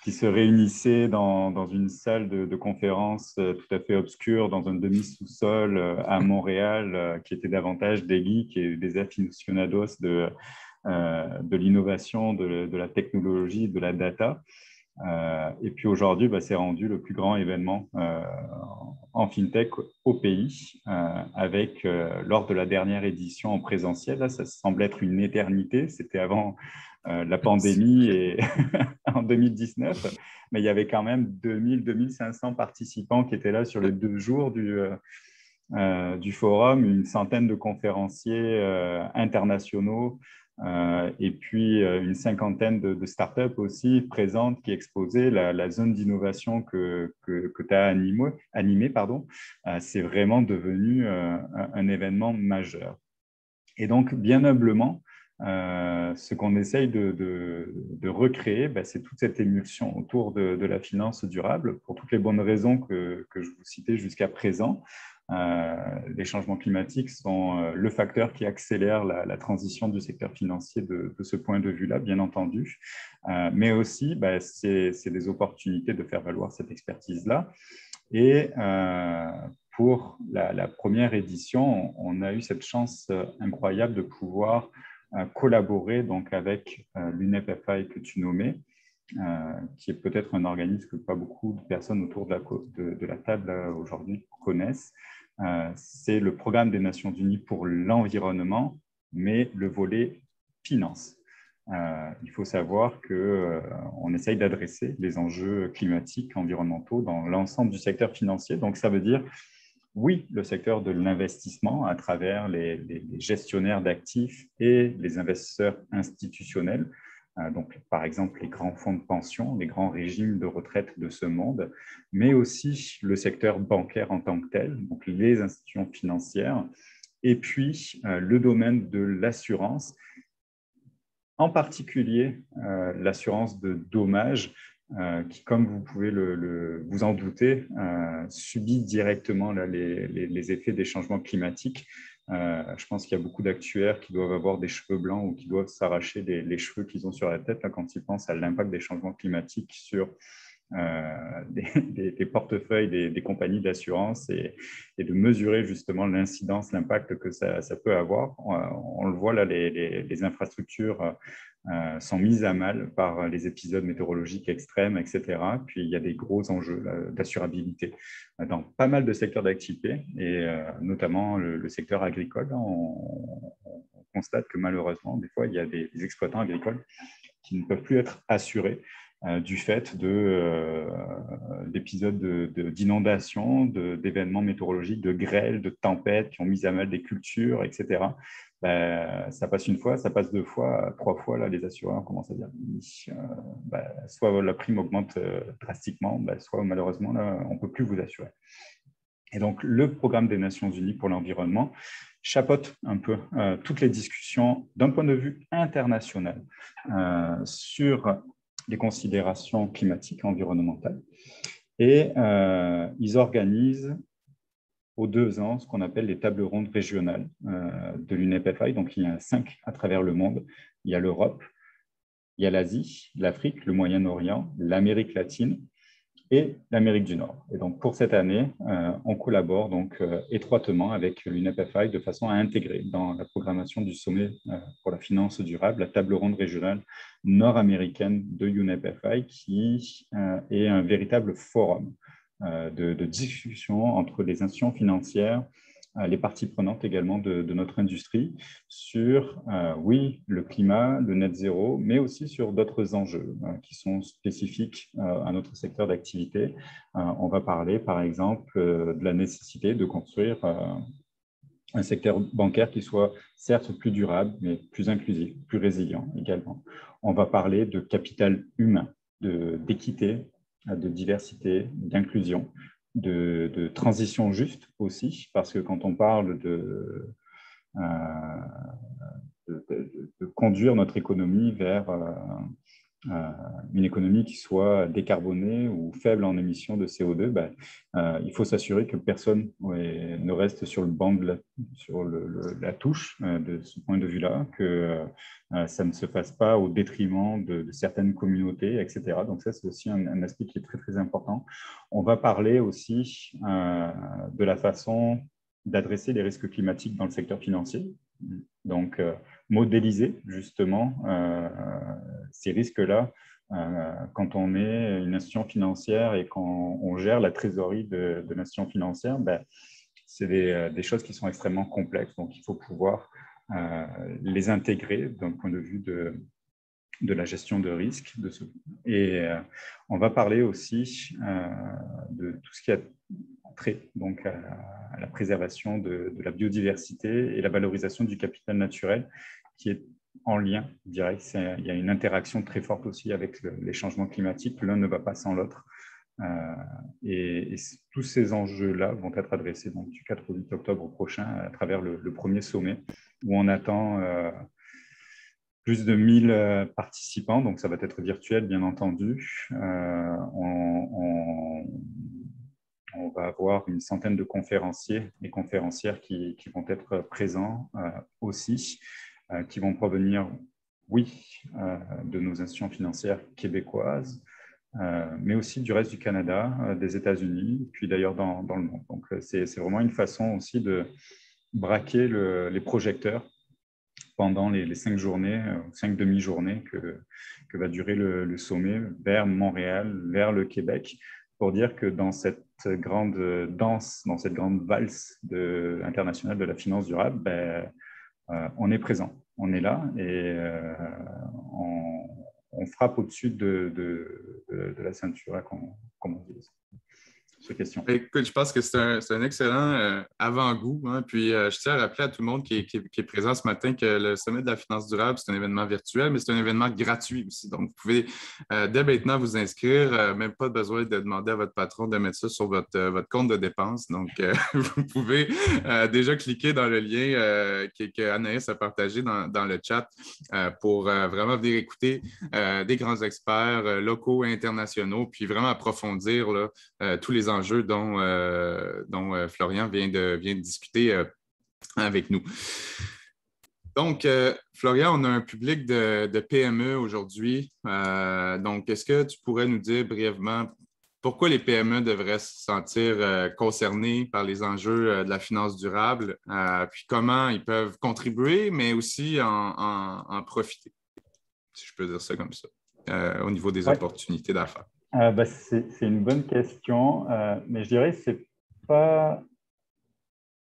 Qui se réunissaient dans une salle de conférence tout à fait obscure, dans un demi-sous-sol à Montréal, qui était davantage des geeks et des aficionados de l'innovation, de la technologie, de la data. Et puis aujourd'hui, c'est rendu le plus grand événement en FinTech au pays, avec, lors de la dernière édition en présentiel, là, ça semble être une éternité, c'était avant la pandémie et en 2019, mais il y avait quand même 2000-2500 participants qui étaient là sur les 2 jours du forum, une centaine de conférenciers internationaux, et puis une cinquantaine de startups aussi présentes qui exposaient la zone d'innovation que tu as animée. C'est vraiment devenu un événement majeur. Et donc, bien humblement, ce qu'on essaye de recréer, c'est toute cette émulsion autour de la finance durable, pour toutes les bonnes raisons que je vous citais jusqu'à présent. Les changements climatiques sont le facteur qui accélère la transition du secteur financier de ce point de vue-là, bien entendu. Mais aussi, c'est des opportunités de faire valoir cette expertise-là. Et pour la première édition, on a eu cette chance incroyable de pouvoir collaborer donc avec l'UNEP-FI que tu nommais, qui est peut-être un organisme que pas beaucoup de personnes autour de la table aujourd'hui connaissent. C'est le programme des Nations Unies pour l'environnement, mais le volet finance. Il faut savoir qu'on essaye d'adresser les enjeux climatiques, environnementaux dans l'ensemble du secteur financier. Donc, ça veut dire, oui, le secteur de l'investissement à travers les gestionnaires d'actifs et les investisseurs institutionnels. Donc, par exemple, les grands fonds de pension, les grands régimes de retraite de ce monde, mais aussi le secteur bancaire en tant que tel, donc les institutions financières, et puis le domaine de l'assurance, en particulier l'assurance de dommages, qui, comme vous pouvez vous en douter, subit directement les effets des changements climatiques. Je pense qu'il y a beaucoup d'actuaires qui doivent avoir des cheveux blancs ou qui doivent s'arracher les cheveux qu'ils ont sur la tête là, quand ils pensent à l'impact des changements climatiques sur des portefeuilles des compagnies d'assurance et de mesurer justement l'incidence, l'impact que ça peut avoir. On le voit là, les infrastructures sont mises à mal par les épisodes météorologiques extrêmes, etc. Puis il y a des gros enjeux d'assurabilité dans pas mal de secteurs d'activité et notamment le secteur agricole. On constate que malheureusement, des fois, il y a des exploitants agricoles qui ne peuvent plus être assurés du fait d'épisodes d'inondations, d'événements météorologiques, de grêles, de tempêtes qui ont mis à mal des cultures, etc. Ça passe une fois, ça passe 2 fois, 3 fois, là, les assureurs commencent à dire soit la prime augmente drastiquement, soit malheureusement, là, on ne peut plus vous assurer. Et donc, le programme des Nations Unies pour l'environnement chapeaute un peu toutes les discussions d'un point de vue international sur les considérations climatiques et environnementales. Et ils organisent aux 2 ans ce qu'on appelle les tables rondes régionales de l'UNEP-FI. Donc, il y en a 5 à travers le monde. Il y a l'Europe, il y a l'Asie, l'Afrique, le Moyen-Orient, l'Amérique latine et l'Amérique du Nord. Et donc, pour cette année, on collabore donc étroitement avec l'UNEP-FI de façon à intégrer dans la programmation du sommet pour la finance durable la table ronde régionale nord-américaine de UNEP-FI, qui est un véritable forum de discussion entre les institutions financières, les parties prenantes également de notre industrie sur, oui, le climat, le net zéro, mais aussi sur d'autres enjeux qui sont spécifiques à notre secteur d'activité. On va parler, par exemple, de la nécessité de construire un secteur bancaire qui soit certes plus durable, mais plus inclusif, plus résilient également. On va parler de capital humain, d'équité, de diversité, d'inclusion, de transition juste aussi, parce que quand on parle de conduire notre économie vers une économie qui soit décarbonée ou faible en émissions de CO2, il faut s'assurer que personne ne reste sur le banc sur la touche de ce point de vue-là, que ça ne se fasse pas au détriment de certaines communautés, etc. Donc ça, c'est aussi un aspect qui est très, très important. On va parler aussi de la façon d'adresser les risques climatiques dans le secteur financier. Donc, modéliser justement ces risques-là quand on est une institution financière et quand on gère la trésorerie de l'institution financière, c'est des choses qui sont extrêmement complexes. Donc, il faut pouvoir les intégrer d'un point de vue de la gestion de risque. Et on va parler aussi de tout ce qui a trait donc à la préservation de la biodiversité et la valorisation du capital naturel qui est en lien direct. Il y a une interaction très forte aussi avec les changements climatiques. L'un ne va pas sans l'autre. Et tous ces enjeux-là vont être adressés donc, du 4 au 8 octobre prochain à travers le premier sommet où on attend plus de 1000 participants, donc ça va être virtuel bien entendu. On va avoir une centaine de conférenciers et conférencières qui vont être présents aussi, qui vont provenir, oui, de nos institutions financières québécoises, mais aussi du reste du Canada, des États-Unis, puis d'ailleurs dans le monde. Donc, c'est vraiment une façon aussi de braquer les projecteurs pendant les 5 journées, 5 demi-journées que va durer le sommet vers Montréal, vers le Québec, pour dire que dans cette grande danse, dans cette grande valse internationale de la finance durable, on est présent, on est là et on frappe au-dessus de la ceinture, comme on dit. Question. Écoute, je pense que c'est un excellent avant-goût. Hein. Puis, je tiens à rappeler à tout le monde qui est présent ce matin que le Sommet de la finance durable, c'est un événement virtuel, mais c'est un événement gratuit aussi. Donc, vous pouvez dès maintenant vous inscrire. Même pas besoin de demander à votre patron de mettre ça sur votre compte de dépenses. Donc, vous pouvez déjà cliquer dans le lien qu'Anaïs a partagé dans le chat pour vraiment venir écouter des grands experts locaux et internationaux, puis vraiment approfondir là, tous les enjeux dont Florian vient de discuter avec nous. Donc, Florian, on a un public de PME aujourd'hui. Donc, est-ce que tu pourrais nous dire brièvement pourquoi les PME devraient se sentir concernées par les enjeux de la finance durable, puis comment ils peuvent contribuer, mais aussi en profiter, si je peux dire ça comme ça, au niveau des opportunités d'affaires? C'est une bonne question, mais je dirais que c'est pas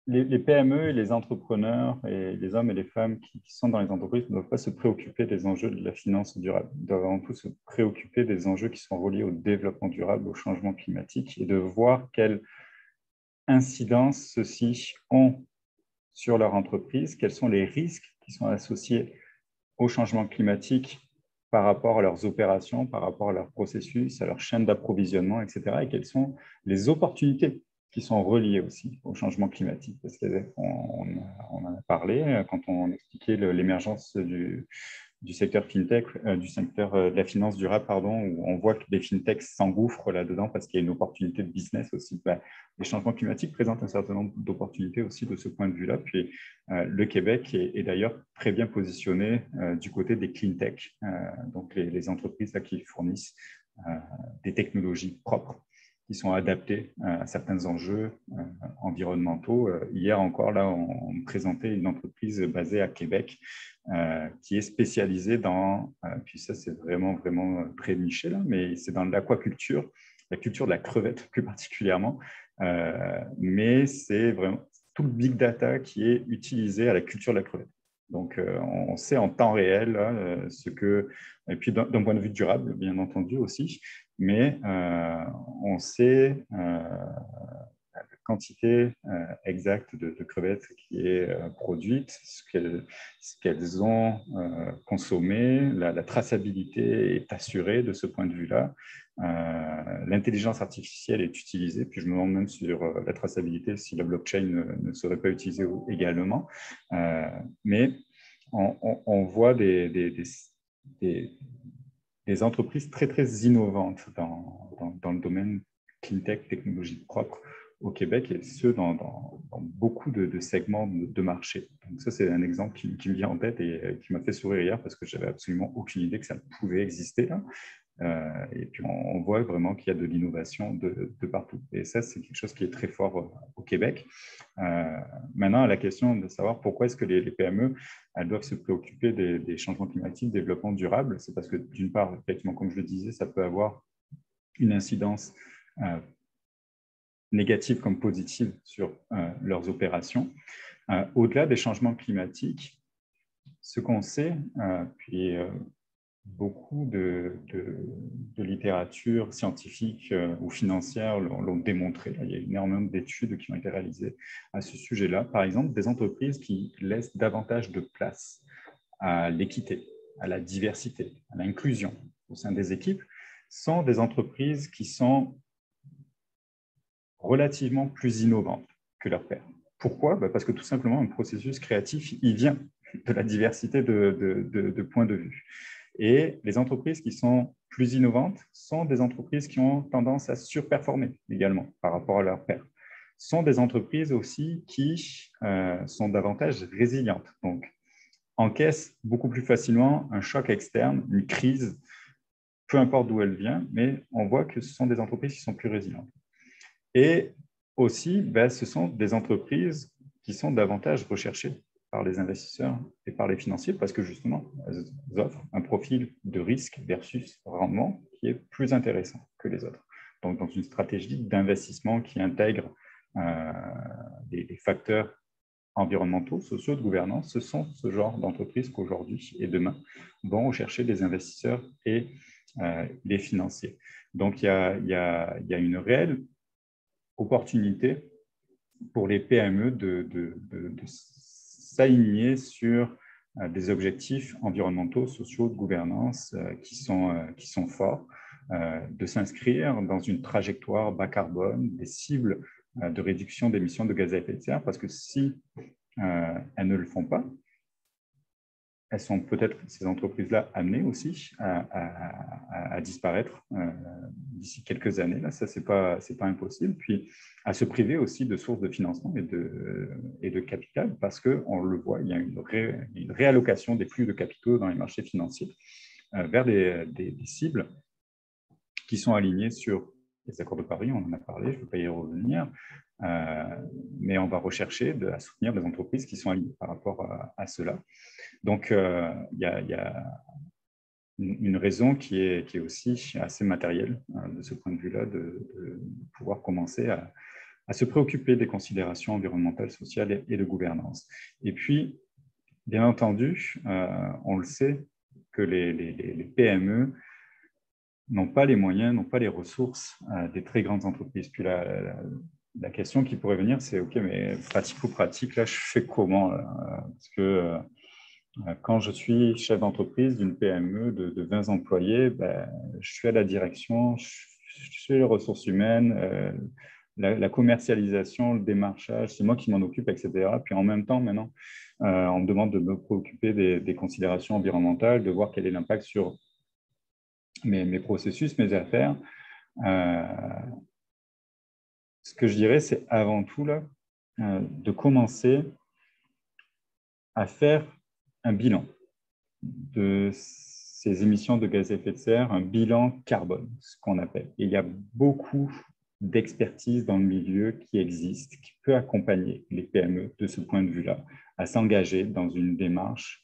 les PME et les entrepreneurs et les hommes et les femmes qui sont dans les entreprises ne doivent pas se préoccuper des enjeux de la finance durable. Ils doivent avant tout se préoccuper des enjeux qui sont reliés au développement durable, au changement climatique et de voir quelle incidence ceux-ci ont sur leur entreprise, quels sont les risques qui sont associés au changement climatique par rapport à leurs opérations, par rapport à leurs processus, à leur chaîne d'approvisionnement, etc. Et quelles sont les opportunités qui sont reliées aussi au changement climatique. Parce qu'on en a parlé quand on expliquait l'émergence du secteur fintech, du secteur de la finance durable, pardon, où on voit que les fintechs s'engouffrent là-dedans parce qu'il y a une opportunité de business aussi. Les changements climatiques présentent un certain nombre d'opportunités aussi de ce point de vue-là. Puis le Québec est d'ailleurs très bien positionné du côté des clean tech, donc les entreprises là, qui fournissent des technologies propres qui sont adaptées à certains enjeux environnementaux. Hier encore, là, on présentait une entreprise basée à Québec qui est spécialisée dans, puis ça c'est vraiment très niché là, mais c'est dans l'aquaculture, la culture de la crevette plus particulièrement, mais c'est vraiment tout le big data qui est utilisé à la culture de la crevette. Donc, on sait en temps réel ce que, et puis d'un point de vue durable, bien entendu aussi, mais on sait la quantité exacte de crevettes qui est produite, ce qu'elles ont consommé, la traçabilité est assurée de ce point de vue-là. L'intelligence artificielle est utilisée, puis je me demande même sur la traçabilité si la blockchain ne serait pas utilisée également. Mais on voit des des entreprises très, très innovantes dans le domaine cleantech, technologie propre au Québec, et ce, dans beaucoup de segments de marché. Donc ça, c'est un exemple qui me vient en tête et qui m'a fait sourire hier parce que je n'avais absolument aucune idée que ça pouvait exister là. Et puis, on voit vraiment qu'il y a de l'innovation de partout. Et ça, c'est quelque chose qui est très fort au Québec. Maintenant, la question de savoir pourquoi est-ce que les PME elles doivent se préoccuper des changements climatiques, développement durable, c'est parce que, d'une part, effectivement, comme je le disais, ça peut avoir une incidence négative comme positive sur leurs opérations. Au-delà des changements climatiques, ce qu'on sait, puis beaucoup de littérature scientifique ou financière l'ont démontré. Il y a énormément d'études qui ont été réalisées à ce sujet-là. Par exemple, des entreprises qui laissent davantage de place à l'équité, à la diversité, à l'inclusion au sein des équipes, sont des entreprises qui sont relativement plus innovantes que leurs pairs. Pourquoi ? Parce que tout simplement, un processus créatif, il vient de la diversité de points de vue. Et les entreprises qui sont plus innovantes sont des entreprises qui ont tendance à surperformer également par rapport à leurs pairs. Sont des entreprises aussi qui sont davantage résilientes, donc encaissent beaucoup plus facilement un choc externe, une crise, peu importe d'où elle vient, mais on voit que ce sont des entreprises qui sont plus résilientes. Et aussi, ce sont des entreprises qui sont davantage recherchées par les investisseurs et par les financiers parce que justement, elles offrent un profil de risque versus rendement qui est plus intéressant que les autres. Donc, dans une stratégie d'investissement qui intègre des facteurs environnementaux, sociaux, de gouvernance, ce sont ce genre d'entreprises qu'aujourd'hui et demain vont rechercher des investisseurs et les financiers. Donc, il y a une réelle opportunité pour les PME de s'aligner sur des objectifs environnementaux, sociaux, de gouvernance qui sont forts, de s'inscrire dans une trajectoire bas carbone, des cibles de réduction d'émissions de gaz à effet de serre, parce que si elles ne le font pas, elles sont peut-être, ces entreprises-là, amenées aussi à disparaître d'ici quelques années. Là, ça, c'est pas impossible. Puis, à se priver aussi de sources de financement et de capital, parce qu'on le voit, il y a une réallocation des flux de capitaux dans les marchés financiers vers des cibles qui sont alignées sur les accords de Paris, on en a parlé, je ne vais pas y revenir, mais on va rechercher à soutenir des entreprises qui sont alignées par rapport à cela. Donc, il y a une raison qui est aussi assez matérielle de ce point de vue-là, de pouvoir commencer à se préoccuper des considérations environnementales, sociales et de gouvernance. Et puis, bien entendu, on le sait que les PME n'ont pas les moyens, n'ont pas les ressources des très grandes entreprises. Puis la question qui pourrait venir, c'est « Ok, mais pratique, là, je fais comment ?» Parce que quand je suis chef d'entreprise d'une PME de 20 employés, je suis à la direction, je suis les ressources humaines, la commercialisation, le démarchage, c'est moi qui m'en occupe, etc. Puis en même temps, maintenant, on me demande de me préoccuper des considérations environnementales, de voir quel est l'impact sur mes processus, mes affaires. Ce que je dirais, c'est avant tout là, de commencer à faire un bilan de ces émissions de gaz à effet de serre, un bilan carbone, ce qu'on appelle. Et il y a beaucoup d'expertise dans le milieu qui existe, qui peut accompagner les PME de ce point de vue-là, à s'engager dans une démarche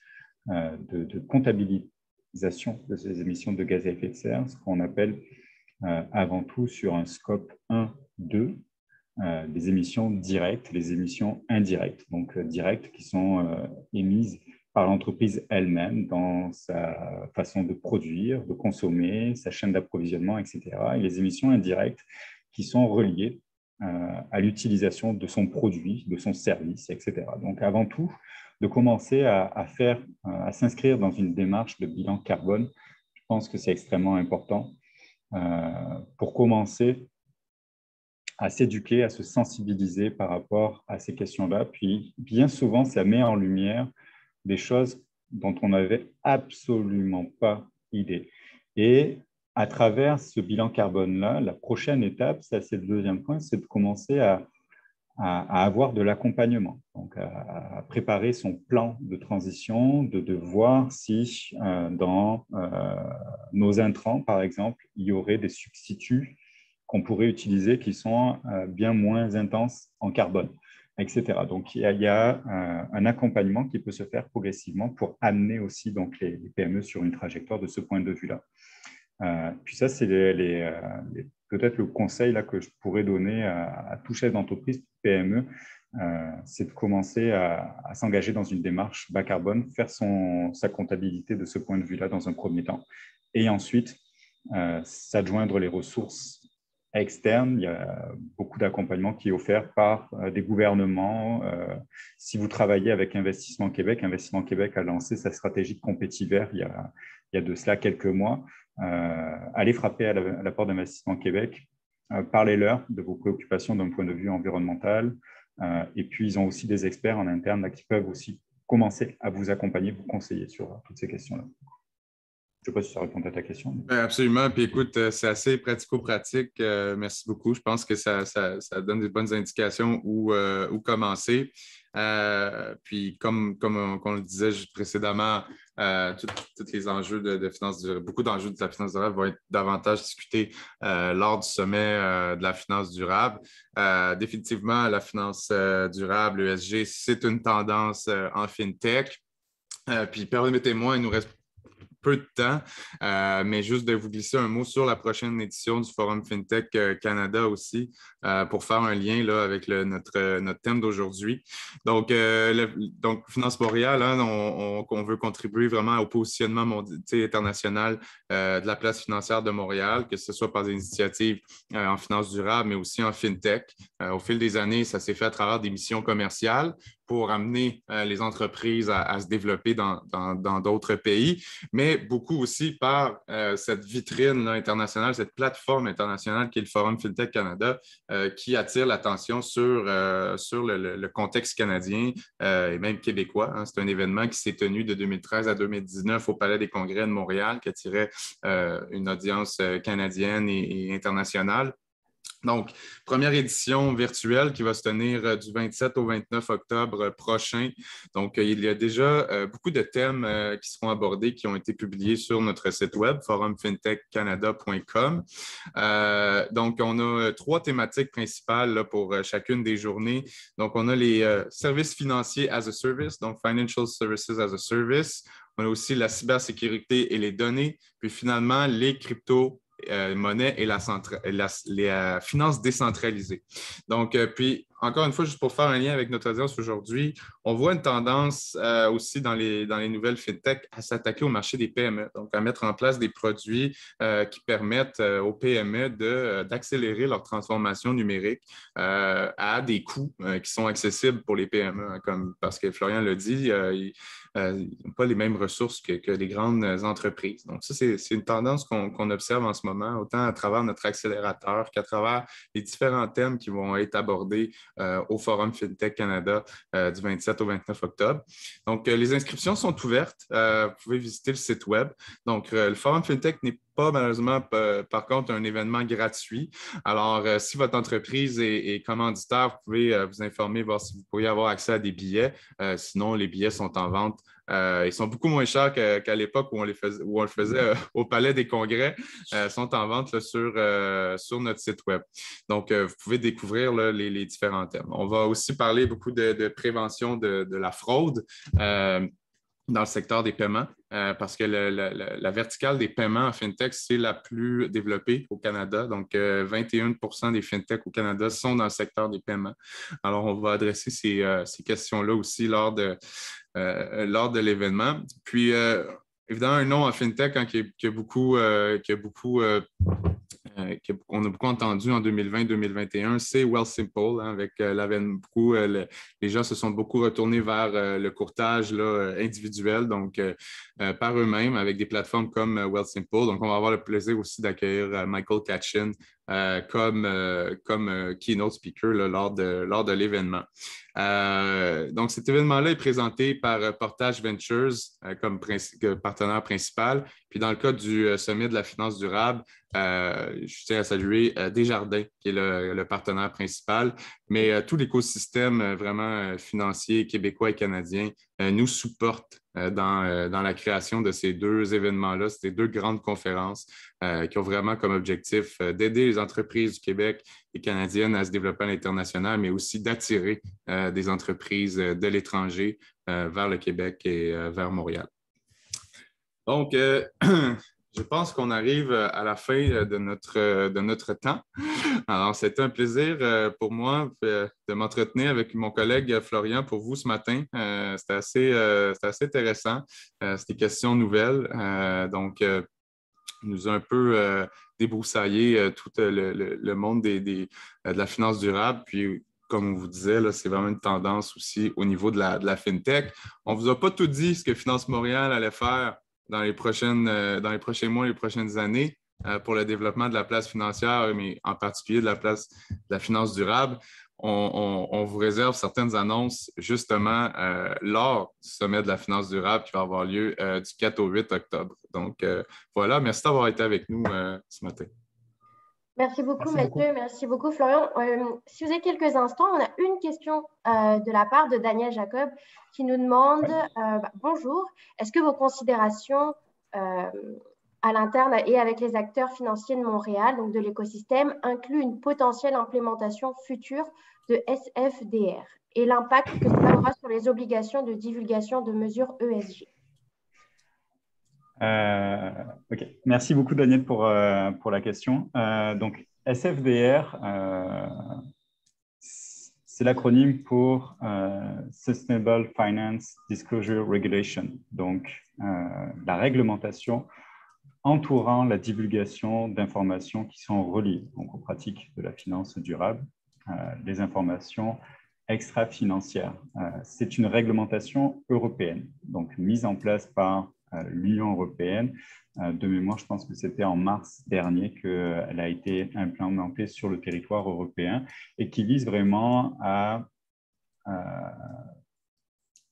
de comptabilisation de ces émissions de gaz à effet de serre, ce qu'on appelle avant tout sur un scope 1, 2, les émissions directes, les émissions indirectes, donc directes qui sont émises par l'entreprise elle-même dans sa façon de produire, de consommer, sa chaîne d'approvisionnement, etc. Et les émissions indirectes qui sont reliées à l'utilisation de son produit, de son service, etc. Donc, avant tout, de commencer à s'inscrire dans une démarche de bilan carbone, je pense que c'est extrêmement important pour commencer à s'éduquer, à se sensibiliser par rapport à ces questions-là. Puis, bien souvent, ça met en lumière des choses dont on n'avait absolument pas idée. Et à travers ce bilan carbone-là, la prochaine étape, ça c'est le deuxième point, c'est de commencer à avoir de l'accompagnement, donc à préparer son plan de transition, de voir si dans nos intrants, par exemple, il y aurait des substituts qu'on pourrait utiliser qui sont bien moins intenses en carbone, etc. Donc, il y a un accompagnement qui peut se faire progressivement pour amener aussi donc, les PME sur une trajectoire de ce point de vue-là. Puis ça, c'est peut-être le conseil là, que je pourrais donner à tout chef d'entreprise, PME, c'est de commencer à s'engager dans une démarche bas carbone, faire sa comptabilité de ce point de vue-là dans un premier temps, et ensuite s'adjoindre les ressources externes. Il y a beaucoup d'accompagnement qui est offert par des gouvernements. Si vous travaillez avec Investissement Québec a lancé sa stratégie de compétitivert il y a de cela quelques mois. Allez frapper à la porte d'Investissement Québec, parlez-leur de vos préoccupations d'un point de vue environnemental, et puis ils ont aussi des experts en interne là, qui peuvent aussi commencer à vous accompagner, vous conseiller sur toutes ces questions-là. Je ne sais pas si ça répond à ta question. Mais... Absolument. Puis écoute, c'est assez pratico-pratique. Merci beaucoup. Je pense que ça donne des bonnes indications où commencer. Puis comme on le disait précédemment, tous les enjeux de finances durables, beaucoup d'enjeux de la finance durable vont être davantage discutés lors du sommet de la finance durable. Définitivement, la finance durable, l'ESG, c'est une tendance en FinTech. Puis permettez-moi, il nous reste peu de temps, mais juste de vous glisser un mot sur la prochaine édition du Forum FinTech Canada aussi, pour faire un lien là, avec notre thème d'aujourd'hui. Donc, Finance Montréal, hein, on veut contribuer vraiment au positionnement international de la place financière de Montréal, que ce soit par des initiatives en finance durable, mais aussi en FinTech. Au fil des années, ça s'est fait à travers des missions commerciales pour amener les entreprises à se développer dans d'autres pays, mais beaucoup aussi par cette vitrine là, internationale, cette plateforme internationale qui est le Forum FinTech Canada, qui attire l'attention sur le contexte canadien et même québécois. Hein. C'est un événement qui s'est tenu de 2013 à 2019 au Palais des Congrès de Montréal, qui attirait une audience canadienne et internationale. Donc, première édition virtuelle qui va se tenir du 27 au 29 octobre prochain. Donc, il y a déjà beaucoup de thèmes qui seront abordés, qui ont été publiés sur notre site web, forumfintechcanada.com. Donc, on a 3 thématiques principales là, pour chacune des journées. Donc, on a les services financiers as a service, donc Financial Services as a Service. On a aussi la cybersécurité et les données. Puis finalement, les cryptos, monnaie et les finances décentralisées. Donc, puis, encore une fois, juste pour faire un lien avec notre audience aujourd'hui, on voit une tendance aussi dans les nouvelles FinTech à s'attaquer au marché des PME, donc à mettre en place des produits qui permettent aux PME d'accélérer leur transformation numérique à des coûts qui sont accessibles pour les PME, hein, parce que Florian l'a dit, ils n'ont pas les mêmes ressources que les grandes entreprises. Donc, ça, c'est une tendance qu'on observe en ce moment, autant à travers notre accélérateur qu'à travers les différents thèmes qui vont être abordés au Forum FinTech Canada du 27 au 29 octobre. Donc, les inscriptions sont ouvertes. Vous pouvez visiter le site web. Donc, le Forum FinTech n'est pas malheureusement, par contre, un événement gratuit. Alors, si votre entreprise est commanditaire, vous pouvez vous informer, voir si vous pourriez avoir accès à des billets. Sinon, les billets sont en vente. Ils sont beaucoup moins chers qu'à l'époque où on le faisait au Palais des Congrès. Ils sont en vente là, sur notre site web. Donc, vous pouvez découvrir là, les différents thèmes. On va aussi parler beaucoup de prévention de la fraude dans le secteur des paiements, parce que la verticale des paiements en FinTech, c'est la plus développée au Canada. Donc, 21% des FinTech au Canada sont dans le secteur des paiements. Alors, on va adresser ces questions-là aussi lors de l'événement. Puis, évidemment, un nom en FinTech hein, qu'on a beaucoup entendu en 2020-2021, c'est Wealthsimple. Hein, avec l'avènement, les gens se sont beaucoup retournés vers le courtage là, individuel, donc par eux-mêmes, avec des plateformes comme Wealthsimple. Donc, on va avoir le plaisir aussi d'accueillir Michael Katchen comme keynote speaker là, lors de l'événement. Donc, cet événement-là est présenté par Portage Ventures comme partenaire partenaire principal. Puis dans le cas du Sommet de la finance durable, je tiens à saluer Desjardins, qui est le partenaire principal, mais tout l'écosystème vraiment financier québécois et canadien nous supporte dans la création de ces deux événements-là, ces deux grandes conférences qui ont vraiment comme objectif d'aider les entreprises du Québec et canadiennes à se développer à l'international, mais aussi d'attirer des entreprises de l'étranger vers le Québec et vers Montréal. Donc, je pense qu'on arrive à la fin de notre temps. Alors, c'était un plaisir pour moi de m'entretenir avec mon collègue Florian pour vous ce matin. C'était assez intéressant. C'était des questions nouvelles. Donc, nous a un peu débroussaillé tout le monde de la finance durable. Puis, comme on vous disait, là, c'est vraiment une tendance aussi au niveau de la FinTech. On ne vous a pas tout dit ce que Finance Montréal allait faire dans les prochains mois, les prochaines années pour le développement de la place financière, mais en particulier de la place de la finance durable. On vous réserve certaines annonces justement lors du sommet de la finance durable qui va avoir lieu du 4 au 8 octobre. Donc, voilà, merci d'avoir été avec nous ce matin. Merci beaucoup, Mathieu. Merci beaucoup, Florian. Si vous avez quelques instants, on a une question de la part de Daniel Jacob qui nous demande bonjour, est-ce que vos considérations à l'interne et avec les acteurs financiers de Montréal, donc de l'écosystème, incluent une potentielle implémentation future de SFDR et l'impact que cela aura sur les obligations de divulgation de mesures ESG? OK. Merci beaucoup, Daniel, pour la question. Donc, SFDR, c'est l'acronyme pour Sustainable Finance Disclosure Regulation, donc la réglementation entourant la divulgation d'informations qui sont reliées donc, aux pratiques de la finance durable, les informations extra-financières. C'est une réglementation européenne, donc mise en place par l'Union européenne. De mémoire, je pense que c'était en mars dernier qu'elle a été implémentée sur le territoire européen et qui vise vraiment à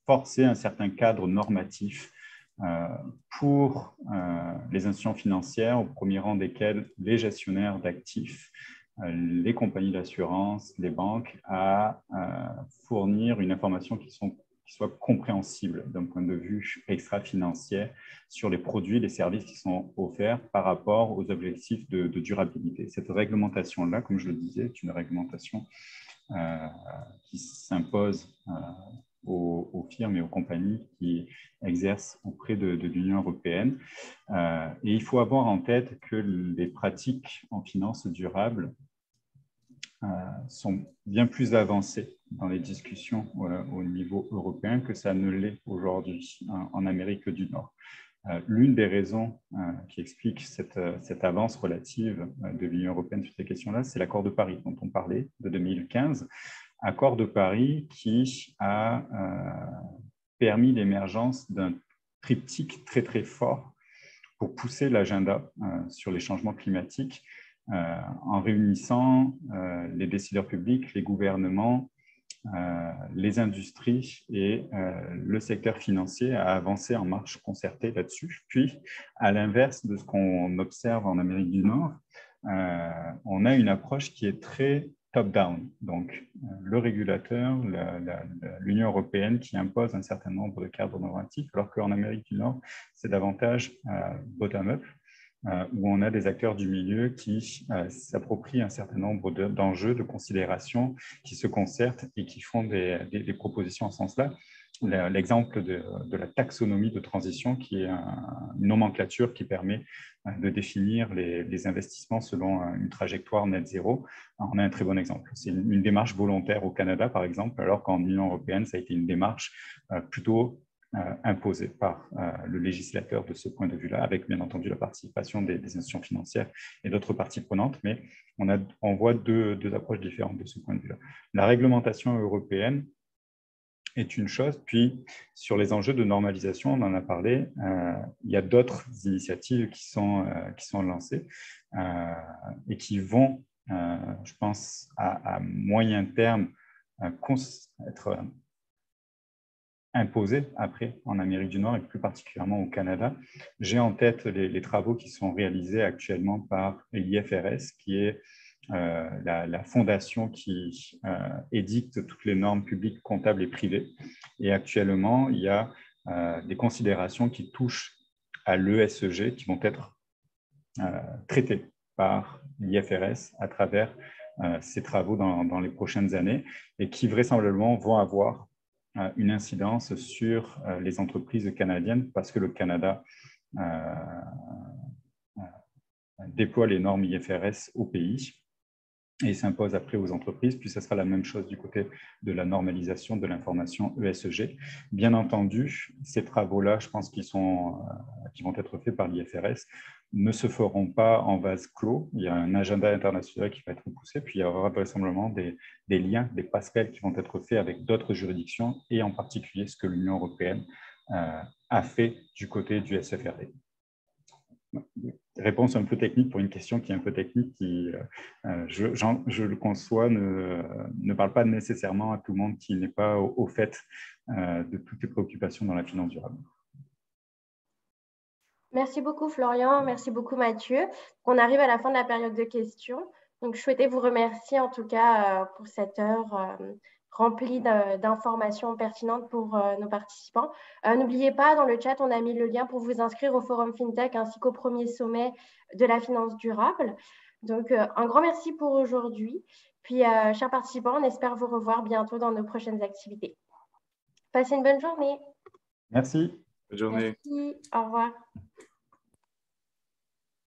forcer un certain cadre normatif pour les institutions financières, au premier rang desquelles les gestionnaires d'actifs, les compagnies d'assurance, les banques, à fournir une information qui soit compréhensible d'un point de vue extra-financier sur les produits et les services qui sont offerts par rapport aux objectifs de durabilité. Cette réglementation-là, comme je le disais, est une réglementation qui s'impose aux firmes et aux compagnies qui exercent auprès de l'Union européenne. Et il faut avoir en tête que les pratiques en finance durable sont bien plus avancées dans les discussions au niveau européen que ça ne l'est aujourd'hui en Amérique du Nord. L'une des raisons qui explique cette avance relative de l'Union européenne sur ces questions-là, c'est l'accord de Paris dont on parlait de 2015. Accord de Paris qui a permis l'émergence d'un triptyque très très fort pour pousser l'agenda sur les changements climatiques en réunissant les décideurs publics, les gouvernements, les industries et le secteur financier à avancer en marche concertée là-dessus. Puis, à l'inverse de ce qu'on observe en Amérique du Nord, on a une approche qui est très top-down, donc le régulateur, l'Union européenne qui impose un certain nombre de cadres normatifs, alors qu'en Amérique du Nord, c'est davantage bottom-up, où on a des acteurs du milieu qui s'approprient un certain nombre d'enjeux, de considérations, qui se concertent et qui font des propositions en ce sens-là. L'exemple de la taxonomie de transition, qui est une nomenclature qui permet de définir les investissements selon une trajectoire net zéro, on a un très bon exemple. C'est une démarche volontaire au Canada, par exemple, alors qu'en Union européenne, ça a été une démarche plutôt imposée par le législateur de ce point de vue-là, avec bien entendu la participation des institutions financières et d'autres parties prenantes, mais on voit deux approches différentes de ce point de vue-là. La réglementation européenne est une chose, puis sur les enjeux de normalisation, on en a parlé, il y a d'autres initiatives qui sont lancées et qui vont, je pense, à moyen terme être imposé après en Amérique du Nord et plus particulièrement au Canada. J'ai en tête les travaux qui sont réalisés actuellement par l'IFRS, qui est la fondation qui édicte toutes les normes publiques, comptables et privées. Et actuellement, il y a des considérations qui touchent à l'ESG qui vont être traitées par l'IFRS à travers ces travaux dans les prochaines années et qui vraisemblablement vont avoir une incidence sur les entreprises canadiennes parce que le Canada déploie les normes IFRS au pays et s'impose après aux entreprises, puis ce sera la même chose du côté de la normalisation de l'information ESG. Bien entendu, ces travaux-là, je pense qui vont être faits par l'IFRS, ne se feront pas en vase clos. Il y a un agenda international qui va être poussé, puis il y aura vraisemblablement des liens, des passerelles qui vont être faits avec d'autres juridictions, et en particulier ce que l'Union européenne a fait du côté du SFRD. Réponse un peu technique pour une question qui est un peu technique, qui, je le conçois, ne parle pas nécessairement à tout le monde qui n'est pas au fait de toutes les préoccupations dans la finance durable. Merci beaucoup Florian, merci beaucoup Mathieu. On arrive à la fin de la période de questions. Donc, je souhaitais vous remercier en tout cas pour cette heure remplie d'informations pertinentes pour nos participants. N'oubliez pas, dans le chat, on a mis le lien pour vous inscrire au Forum FinTech ainsi qu'au premier sommet de la finance durable. Donc, un grand merci pour aujourd'hui. Puis, chers participants, on espère vous revoir bientôt dans nos prochaines activités. Passez une bonne journée. Merci. Bonne journée. Merci. Au revoir.